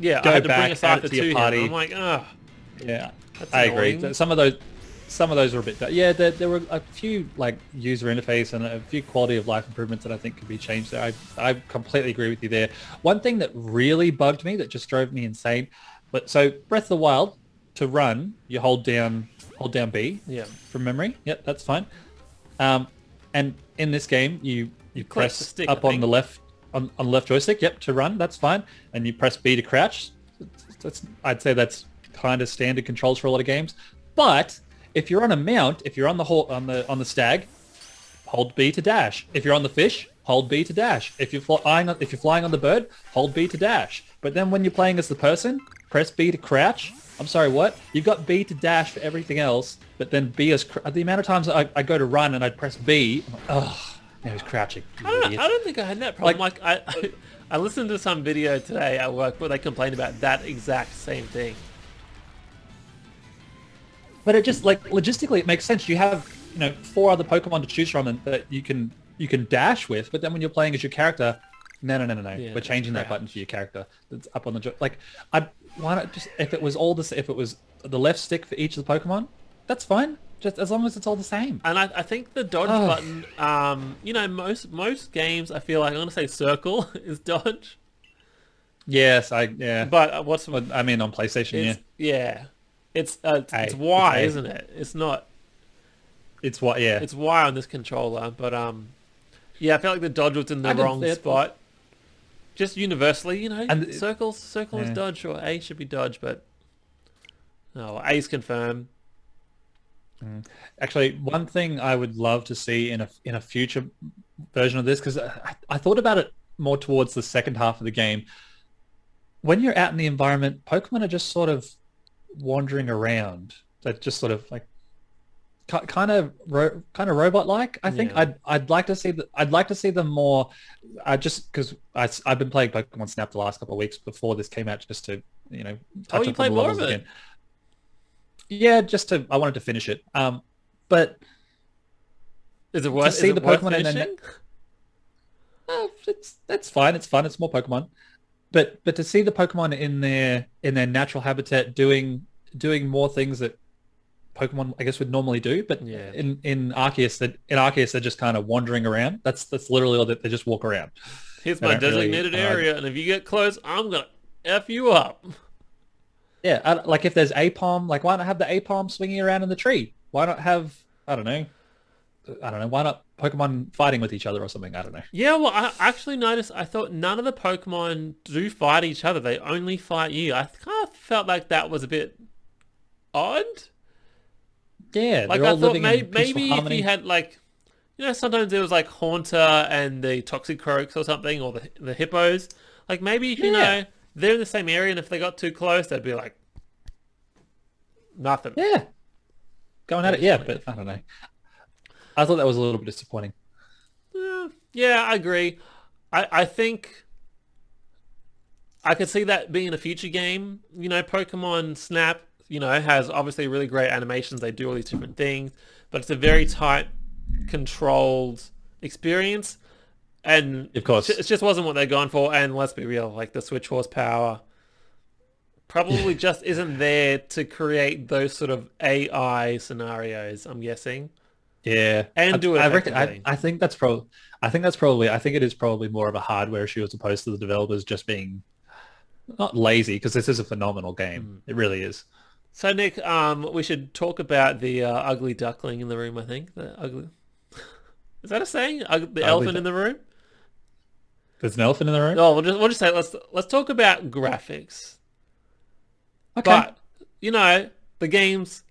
I had to bring a Scyther to your party. I'm like, yeah, I agree. Some of those were a bit better. Yeah, there were a few like user interface and a few quality of life improvements that I think could be changed there. I completely agree with you there. One thing that really bugged me, that just drove me insane, so Breath of the Wild, to run, you hold down B. Yeah. From memory. Yep, that's fine. And in this game, you press stick, up on the left on the left joystick. Yep, to run. That's fine. And you press B to crouch. I'd say that's kind of standard controls for a lot of games. But if you're on a mount, if you're on the stag, hold B to dash. If you're on the fish, hold B to dash. If you're flying on the bird, hold B to dash. But then when you're playing as the person, press B to crouch. I'm sorry, what? You've got B to dash for everything else, but then B is... The amount of times I go to run and I'd press B, I'm like, oh, now he's crouching. I don't think I had that problem. Like I listened to some video today at work where they complained about that exact same thing. But it just, like, logistically, it makes sense. You have, 4 other Pokemon to choose from and that you can dash with, but then when you're playing as your character... No. Yeah, we're changing that button for your character. That's up on the like. Why not just if it was the left stick for each of the Pokemon, that's fine. Just as long as it's all the same. And I think the dodge button. Most games I feel like I'm gonna say circle is dodge. Yes, But on PlayStation, it's Y, isn't it? It's not. It's Y, yeah. It's Y on this controller, but I feel like the dodge was in the wrong spot. Just universally, and circle is dodge, or A should be dodge, but A's confirm. Actually, one thing I would love to see in a future version of this, because I thought about it more towards the second half of the game. When you're out in the environment, Pokemon are just sort of wandering around. They're just sort of like kind of robot-like. I think I'd like to see them more. Just because I've been playing Pokemon Snap the last couple of weeks before this came out, just to touch you up played on the more levels of it again. Yeah, I wanted to finish it. But Is it to worth? Is see it the worth Pokemon and then finishing? that's fine. It's fun. It's more Pokemon. But to see the Pokemon in their natural habitat doing more things that Pokemon I guess would normally do, but Yeah. in Arceus they're just kind of wandering around. That's literally all that they just walk around. Here's They my don't really, designated I don't know. area, and if you get close, I'm gonna f you up. Yeah, like if there's Apom, like why not have the Apom swinging around in the tree? Why not have I don't know. Why not Pokemon fighting with each other or something? I don't know. Yeah, well, I actually noticed. I thought none of the Pokemon do fight each other. They only fight you. I kind of felt like that was a bit odd. Yeah, Like they're I all thought living in peaceful maybe if you harmony. had like, sometimes there was like Haunter and the Toxicroaks or something, or the Hippos. Like maybe if Yeah, they're in the same area, and if they got too close, they'd be like nothing. yeah, going They're at it. just Yeah, playing. but I don't know. I thought that was a little bit disappointing. Yeah, I agree. I think I could see that being a future game. Pokemon Snap, has obviously really great animations. They do all these different things, but it's a very tight, controlled experience. And Of course. it just wasn't what they're going for. And let's be real, like the Switch horsepower probably Yeah, just isn't there to create those sort of AI scenarios, I'm guessing. yeah. And do it I reckon. effectively. I think that's probably. I think that's probably. I think it is probably more of a hardware issue as opposed to the developers just being not lazy because this is a phenomenal game. Hmm. It really is. So Nick, we should talk about the ugly duckling in the room. I think the ugly. Is that a saying? The Ugly. elephant in the room? There's an elephant in the room. No, we'll just say let's talk about graphics. Okay. But the game's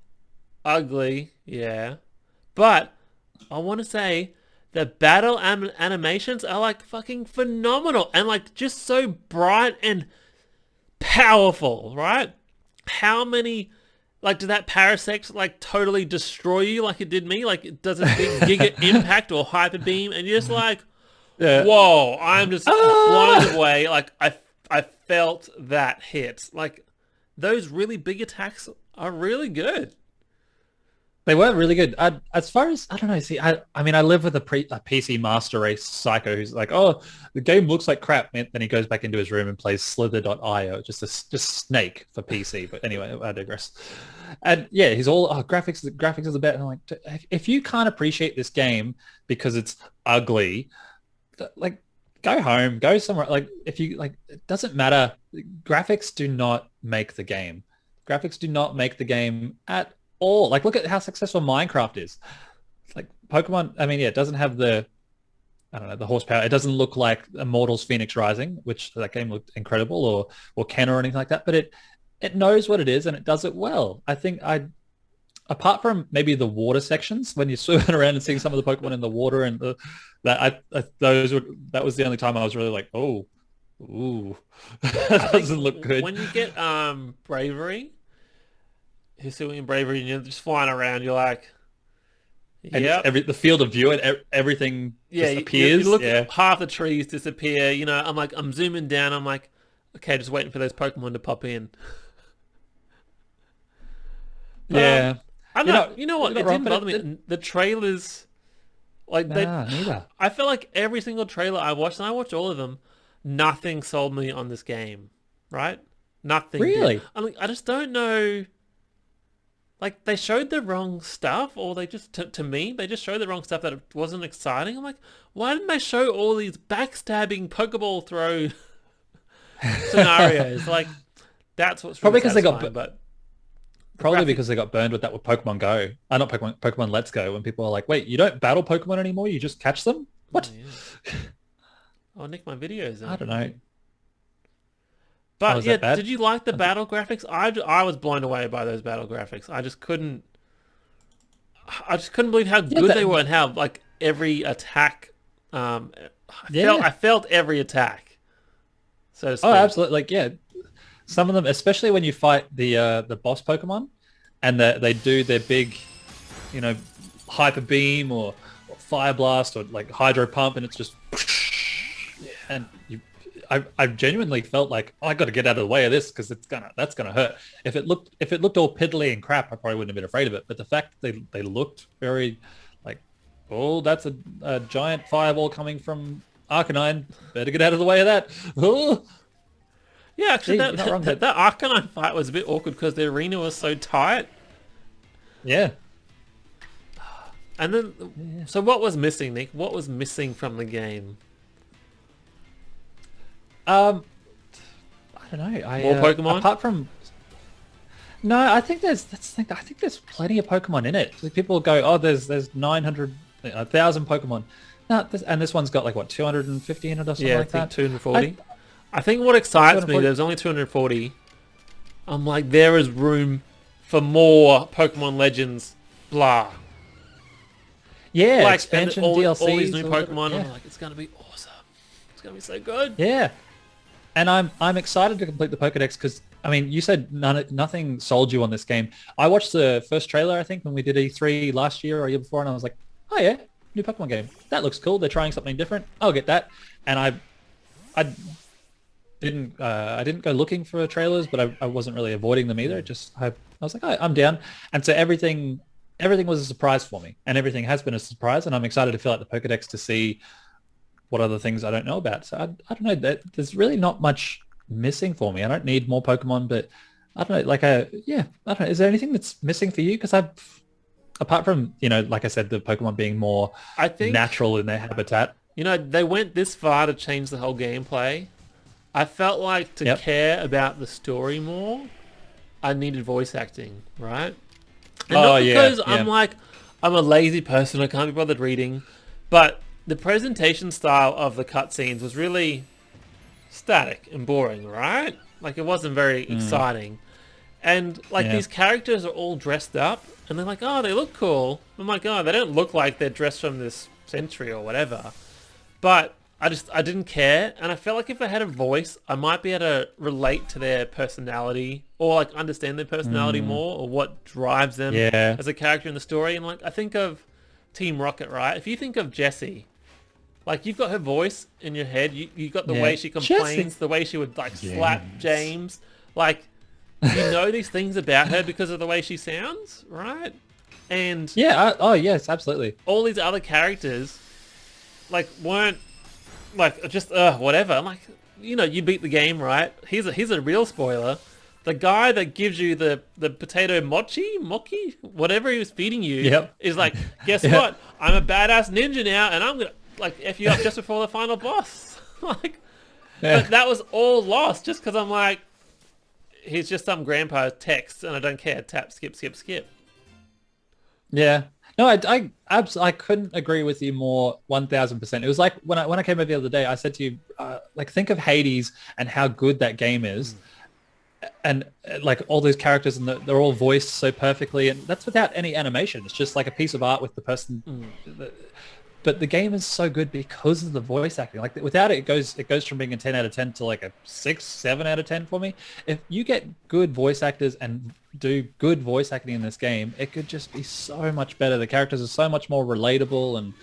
ugly, yeah. But I want to say the battle animations are like fucking phenomenal and like just so bright and powerful, right? How many like did that Parasect like totally destroy you like it did me? Like does it big Giga Impact or Hyper Beam and you're just like, Yeah. whoa, I'm just blown Ah! away. Like I felt that hit. Like those really big attacks are really good. They were really good. As far as I don't know, see, I mean, I live with a PC master race psycho who's like, oh, the game looks like crap. And then he goes back into his room and plays Slither.io, just Snake for PC. But anyway, I digress. And yeah, he's all graphics is a bit. And I'm like, if you can't appreciate this game because it's ugly, like go home, go somewhere. Like if you like, it doesn't matter. Graphics do not make the game. Graphics do not make the game at all. Like look at how successful Minecraft is. Like Pokemon, I mean, yeah, it doesn't have I don't know, the horsepower. It doesn't look like Immortals Phoenix Rising, which that game looked incredible, or Ken or anything like that. But it knows what it is and it does it well. I think apart from maybe the water sections when you're swimming around and seeing some of the Pokemon in the water and that was the only time I was really like, oh, ooh, I that think doesn't look good. when you get Bravery, Hisuian Bravery, and you're just flying around, you're like, And yep. the field of view and everything Yeah, just you appears. look Yeah, at half the trees disappear. I'm zooming down. I'm like, okay, just waiting for those Pokemon to pop in. But yeah. I don't know. You know You're what? not It wrong, didn't but bother me. The trailers, like neither. I feel like every single trailer I watched, and I watched all of them, nothing sold me on this game. Right? Nothing did. Really? I just don't know. Like they showed the wrong stuff, or they just to me they just showed the wrong stuff that it wasn't exciting. I'm like, why didn't they show all these backstabbing Pokeball throw scenarios? Like that's what's really Probably because they got satisfying. But the probably graphic, because they got burned with that with Pokemon Go. Not Pokemon Let's Go. When people are like, wait, you don't battle Pokemon anymore? You just catch them? oh What? yeah, I'll nick my videos. I don't know. Oh, But is yeah, that bad? did you like the battle graphics? I was blown away by those battle graphics. I just couldn't believe how Yeah, good they were and how like every attack. I felt every attack. So to Oh, speak. absolutely. Like, yeah, some of them, especially when you fight the boss Pokemon, and they do their big, you know, Hyper Beam or Fire Blast or like Hydro Pump, and it's just, and I genuinely felt like, oh, I got to get out of the way of this because that's gonna hurt. If it looked all piddly and crap, I probably wouldn't have been afraid of it. But the fact they looked very like, oh, that's a giant fireball coming from Arcanine. Better get out of the way of that. Oh. Yeah, actually, Gee, that Arcanine fight was a bit awkward because the arena was so tight. Yeah. And then, so what was missing, Nick? What was missing from the game? I don't know. More Pokemon? Apart from, no, I think there's plenty of Pokemon in it. Like, people go, oh, there's 900, 1,000 Pokemon. No, and this one's got like what, 250 in it or something like that. 240. I think what excites me, there's only 240. I'm like, there is room for more Pokemon Legends, blah. Yeah, like, expansion all DLCs, these new Pokemon. Pokemon. Yeah. I'm like, it's gonna be awesome. It's gonna be so good. Yeah, and I'm excited to complete the Pokedex because, I mean, you said nothing sold you on this game. I watched the first trailer, I think, when we did E3 last year or year before, and I was like, oh yeah, new Pokemon game. That looks cool. They're trying something different. I'll get that. And I didn't go looking for trailers, but I wasn't really avoiding them either. I was like, oh, I'm down. And so everything was a surprise for me, and everything has been a surprise. And I'm excited to fill out the Pokedex to see what other things I don't know about. So I don't know. There's really not much missing for me. I don't need more Pokemon, but I don't know. Like, I don't know. Is there anything that's missing for you? Because apart from, like I said, the Pokemon being more, I think, natural in their habitat. They went this far to change the whole gameplay. I felt like to care about the story more, I needed voice acting, right? And not because I'm a lazy person, I can't be bothered reading, but the presentation style of the cutscenes was really static and boring, right? Like, it wasn't very exciting. And these characters are all dressed up, and they're like, oh, they look cool. I'm like, oh, they don't look like they're dressed from this century or whatever. But I didn't care, and I felt like if I had a voice, I might be able to relate to their personality, or like understand their personality more, or what drives them as a character in the story. And like, I think of Team Rocket, right? If you think of Jessie, like, you've got her voice in your head, you got the way she complains, Jessie. The way she would like slap James, like, you know these things about her because of the way she sounds, right? And yes, absolutely. All these other characters, like, weren't like just whatever. I'm like, you beat the game, right? Here's a real spoiler. The guy that gives you the potato mochi, whatever he was feeding you, is like, guess what? I'm a badass ninja now, and I'm gonna like F you up just before the final boss. Like, but that was all lost just because I'm like, he's just some grandpa text, and I don't care. Tap, skip. Yeah. No, I couldn't agree with you more, 1,000%. It was like when I came over the other day, I said to you, like, think of Hades and how good that game is, and like all those characters, and they're all voiced so perfectly, and that's without any animation. It's just like a piece of art with the person. But the game is so good because of the voice acting. Like, without it, it goes from being a 10 out of 10 to like a 6, 7 out of 10 for me. If you get good voice actors and do good voice acting in this game, it could just be so much better. The characters are so much more relatable, and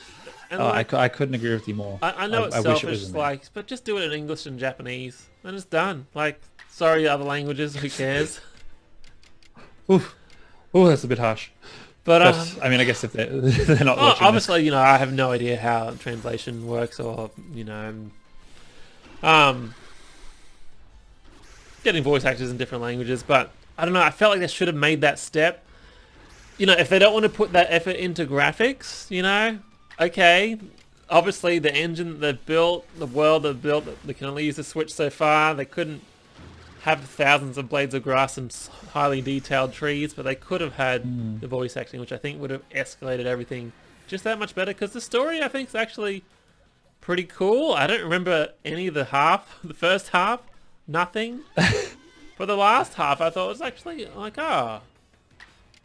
I couldn't agree with you more. I know it's selfish, but just do it in English and Japanese, and it's done. Like, sorry, other languages, who cares? Ooh, that's a bit harsh. But I mean, I guess if they're not watching obviously, I have no idea how translation works, or getting voice actors in different languages. But I don't know. I felt like they should have made that step. If they don't want to put that effort into graphics, okay. Obviously, the engine they've built, the world they've built, they can only use the Switch so far. They couldn't have thousands of blades of grass and highly detailed trees, but they could have had the voice acting, which I think would have escalated everything just that much better, because the story, I think, is actually pretty cool. I don't remember any of the first half, nothing. For the last half, I thought it was actually like, the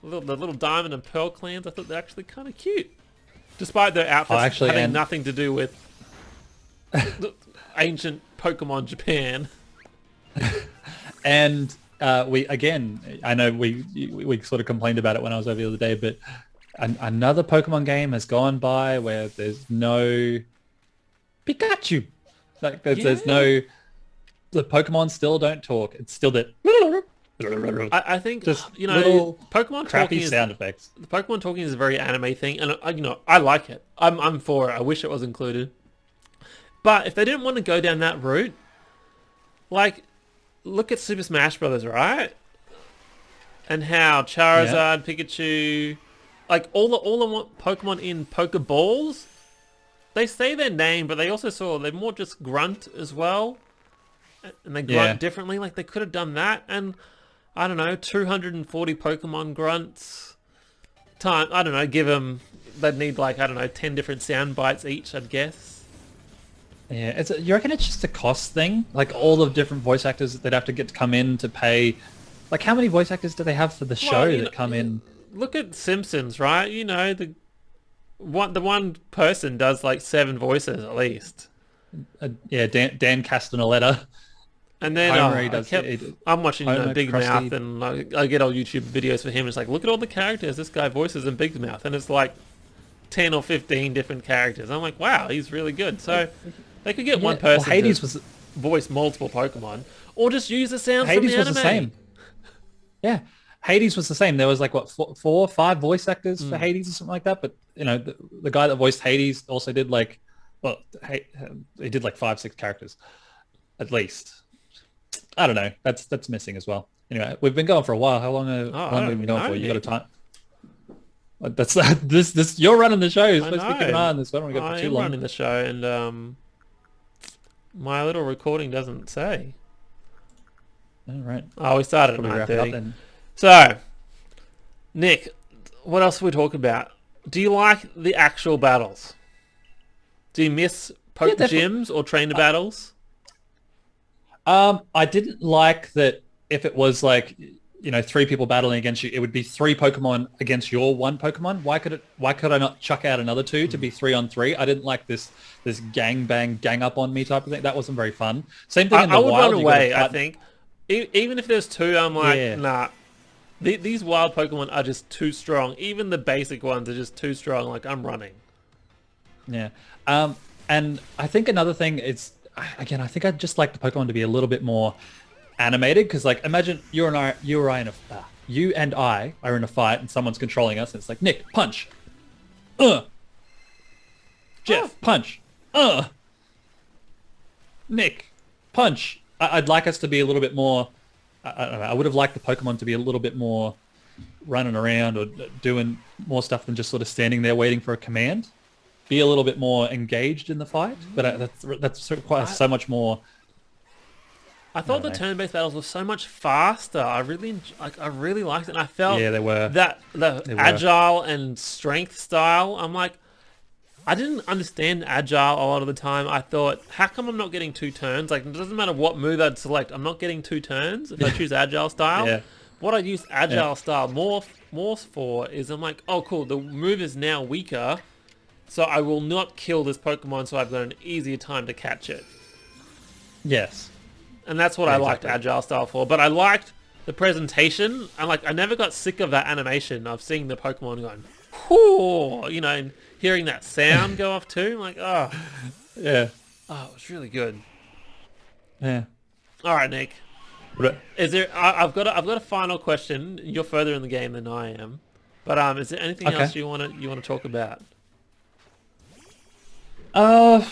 little Diamond and Pearl clans, I thought they're actually kind of cute, despite their outfits having nothing to do with the ancient Pokemon Japan. And I know we sort of complained about it when I was over the other day, but another Pokemon game has gone by where there's no Pikachu. Like, there's no the Pokemon still don't talk. It's still that I think just you know little Pokemon crappy talking is sound effects. the Pokemon talking is a very anime thing, and you know I like it. I'm for it. I wish it was included. But if they didn't want to go down that route, like look at Super Smash Brothers, right? And how Charizard, Pikachu, like all the Pokemon in Pokeballs, they say their name, but they're more just grunt as well, and they grunt differently. Like they could have done that, and I don't know, 240 Pokemon grunts. I don't know, they'd need like, I don't know, 10 different sound bites each, I'd guess. Yeah, you reckon it's just a cost thing? Like all the different voice actors that they'd have to get to come in to pay. Like how many voice actors do they have for the show that come in? Look at Simpsons, right? You know, the one person does like 7 voices at least. Dan Castellaneta. And then I'm watching Big Krusty. Mouth, and I get old YouTube videos for him. It's like, look at all the characters this guy voices in Big Mouth, and it's like 10 or 15 different characters. I'm like, wow, he's really good. So they could get one person to voice multiple Pokemon, or just use the sounds from the anime. Was the same. Yeah, Hades was the same. There was like what 4 or 5 voice actors for Hades or something like that. But you know, the guy that voiced Hades also did like, he did like 5-6 characters at least. I don't know. That's missing as well. Anyway, we've been going for a while. How long have we been going for? You got a time? That's this. You're running the show. You're supposed to be keeping an eye on this. I don't want to go for too long. I'm running the show, and my little recording doesn't say. All right. Oh, we started at 9:30. So, Nick, what else are we talking about? Do you like the actual battles? Do you miss gyms or trainer battles? I didn't like that if it was like, you know, 3 people battling against you, it would be 3 Pokemon against your 1 Pokemon. Why could I not chuck out another 2 to be 3 on 3? I didn't like this gang up on me type of thing. That wasn't very fun. Same thing in the wild. I would run away, I think. Even if there's 2, I'm like, nah. These wild Pokemon are just too strong. Even the basic ones are just too strong. Like, I'm running. Yeah. And I think another thing is, again, I think I'd just like the Pokemon to be a little bit more animated, because like imagine you and I are in a fight and someone's controlling us and it's like, Nick, punch. Jeff, punch. Nick, punch. I'd like us to be a little bit more, I don't know, I would have liked the Pokemon to be a little bit more running around or doing more stuff than just sort of standing there waiting for a command. Be a little bit more engaged in the fight, but that's requires so much more. I thought the turn-based battles were so much faster. I really liked it, and I felt they were the agile and strength style. I'm like, I didn't understand agile a lot of the time. I thought, how come I'm not getting 2 turns? Like, it doesn't matter what move I'd select, I'm not getting 2 turns if I choose agile style. Yeah. What I use agile style more for is I'm like, oh cool, the move is now weaker. So I will not kill this Pokemon, so I've got an easier time to catch it. Yes. And that's what I liked Agile style for. But I liked the presentation. I never got sick of that animation of seeing the Pokemon going, whoo, you know, and hearing that sound go off too. I'm like, oh. Yeah. Oh, it was really good. Yeah. All right, Nick. Is there? I've got a final question. You're further in the game than I am. But is there anything else you want to talk about? I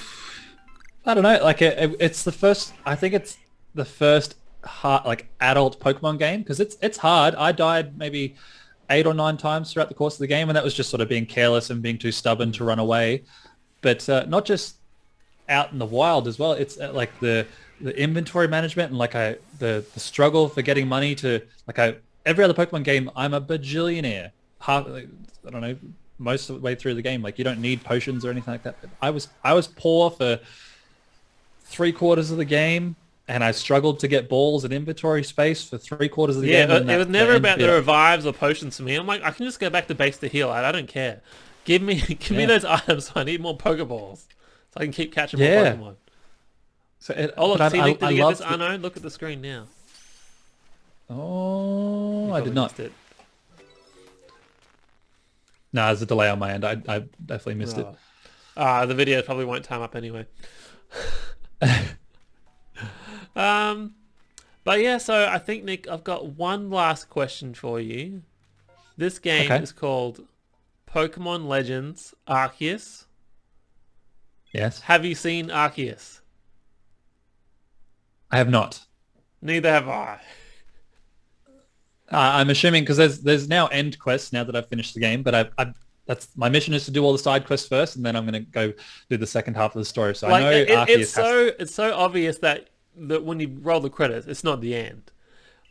don't know. Like it's the first. I think it's the first adult Pokemon game, because it's hard. I died maybe 8 or 9 times throughout the course of the game, and that was just sort of being careless and being too stubborn to run away. But not just out in the wild as well. It's like the inventory management and the struggle for getting money to every other Pokemon game. I'm a bajillionaire. I don't know. Most of the way through the game, like you don't need potions or anything like that. But I was poor for 3/4 of the game, and I struggled to get balls and inventory space for 3/4 of the game. Yeah, it was never about the revives or potions for me. I'm like, I can just go back to base to heal. I don't care. Give me those items. So I need more Pokeballs, so I can keep catching more Pokemon. So look, see, Nick, did you get this? I know. Look at the screen now. Oh, I did not. It. No, there's a delay on my end. I definitely missed it. The video probably won't time up anyway. But yeah, so I think, Nick, I've got one last question for you. This game Okay. is called Pokemon Legends Arceus. Yes. Have you seen Arceus? I have not. Neither have I. I'm assuming because there's now end quests now that I've finished the game, but that's my mission is to do all the side quests first, and then I'm going to go do the second half of the story. So I know Arceus it's so obvious that when you roll the credits, it's not the end.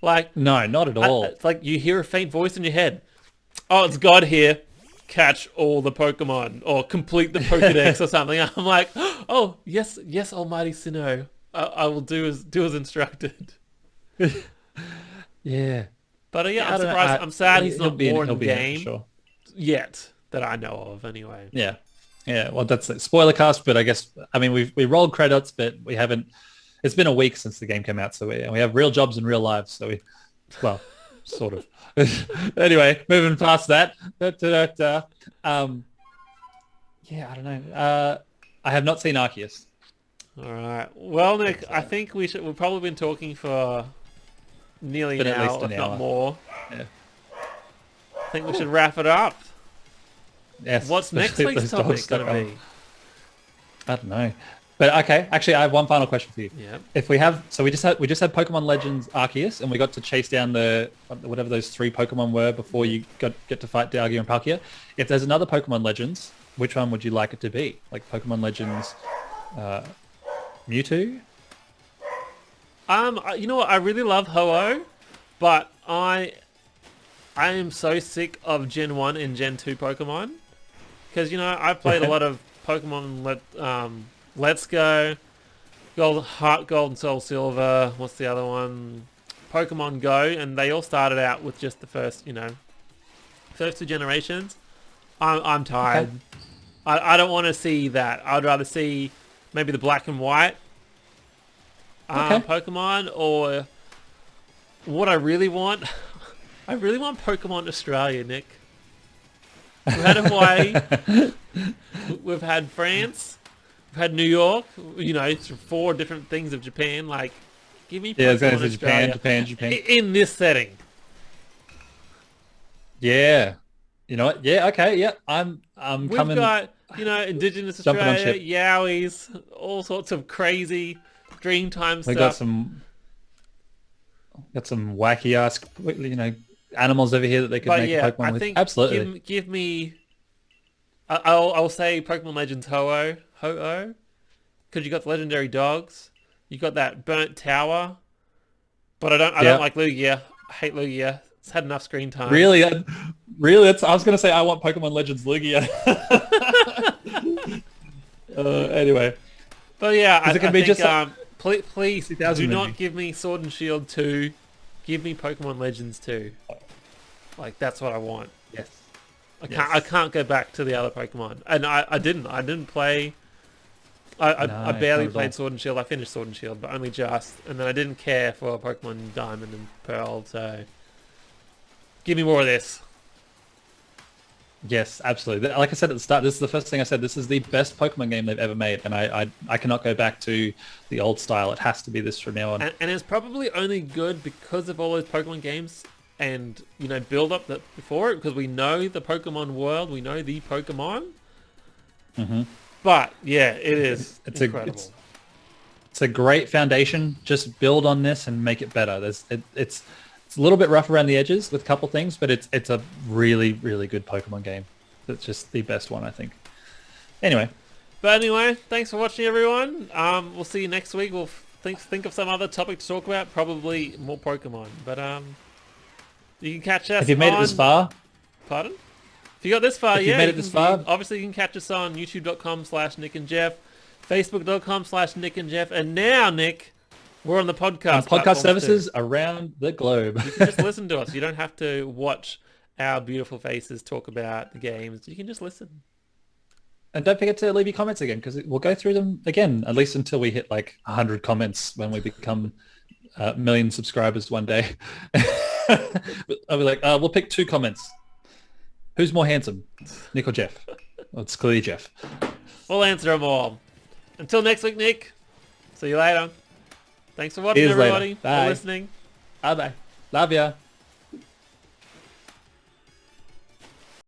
Like, no, not at all. it's like you hear a faint voice in your head. Oh, it's God here. Catch all the Pokemon or complete the Pokedex or something. I'm like, oh yes, yes, Almighty Sinnoh. I will do as instructed. Yeah. But yeah, I I'm don't know, surprised. I'm sad he's not more in he'll the be in it for game sure. yet that I know of. Anyway. Yeah. Yeah. Well, that's a spoiler cast, but I guess we rolled credits, but we haven't. It's been a week since the game came out, so we have real jobs and real lives. So sort of. Anyway, moving past that. Yeah, I don't know. I have not seen Arceus. All right. Well, Nick, I think we've probably been talking for nearly an hour, if not more. Yeah. I think we should wrap it up. Yes. What's next week's topic going to be? I don't know. But okay, actually, I have one final question for you. Yeah. If we just had Pokemon Legends Arceus, and we got to chase down the whatever those 3 Pokemon were before you get to fight Dialga and Palkia. If there's another Pokemon Legends, which one would you like it to be? Like Pokemon Legends, Mewtwo? You know what? I really love Ho-Oh, but I am so sick of Gen 1 and Gen 2 Pokemon. Because, I played a lot of Pokemon Let's Go, Heart Gold and Soul Silver, what's the other one? Pokemon Go, and they all started out with just the first 2 generations. I'm tired. Okay. I don't want to see that. I'd rather see maybe the black and white Pokemon, or what I really want. I really want Pokemon Australia, Nick. We've had Hawaii, we've had France, we've had New York. It's 4 different things of Japan. Like, give me Pokemon Australia. Japan. In this setting. Yeah. You know what? Yeah. Okay. Yeah. I'm coming. We've got Indigenous Australia, Yowies, all sorts of crazy Dreamtime stuff. We got some wacky ass animals over here that they could make a Pokemon with. Think absolutely. Give me. I'll say Pokemon Legends Ho-Oh, because you got the legendary dogs. You got that burnt tower, but I don't like Lugia. I hate Lugia. It's had enough screen time. Really? Really? I was going to say I want Pokemon Legends Lugia. Anyway. But yeah, I think just please do not give me Sword and Shield 2. Give me Pokemon Legends 2. Like, that's what I want. Yes. I can't go back to the other Pokemon. And I didn't play. I barely played Sword and Shield. I finished Sword and Shield, but only just. And then I didn't care for Pokemon Diamond and Pearl, so give me more of this. Yes, absolutely. Like I said at the start, this is the first thing I said. This is the best Pokemon game they've ever made, and I cannot go back to the old style. It has to be this from now on. And it's probably only good because of all those Pokemon games and build up before it, because we know the Pokemon world, we know the Pokemon. Mm-hmm. But yeah, it's incredible. It's a great foundation. Just build on this and make it better. It's a little bit rough around the edges with a couple things, but it's a really, really good Pokemon game. It's just the best one, I think. Anyway, thanks for watching, everyone. We'll see you next week. We'll think of some other topic to talk about. Probably more Pokemon, but you can catch us. If you've made it this far, pardon? If you got this far, if you made it this far, obviously you can catch us on YouTube.com/Nick&Jeff, Facebook.com/Nick&Jeff, and now, Nick, we're on the podcast services around the globe. You can just listen to us. You don't have to watch our beautiful faces talk about the games. You can just listen. And don't forget to leave your comments again, because we'll go through them again, at least until we hit like 100 comments when we become a million subscribers one day. I'll be like, we'll pick 2 comments. Who's more handsome, Nick or Jeff? Well, it's clearly Jeff. We'll answer them all. Until next week, Nick. See you later. Thanks for watching, Cheers later. everybody. Bye. For listening. Bye bye. Love ya.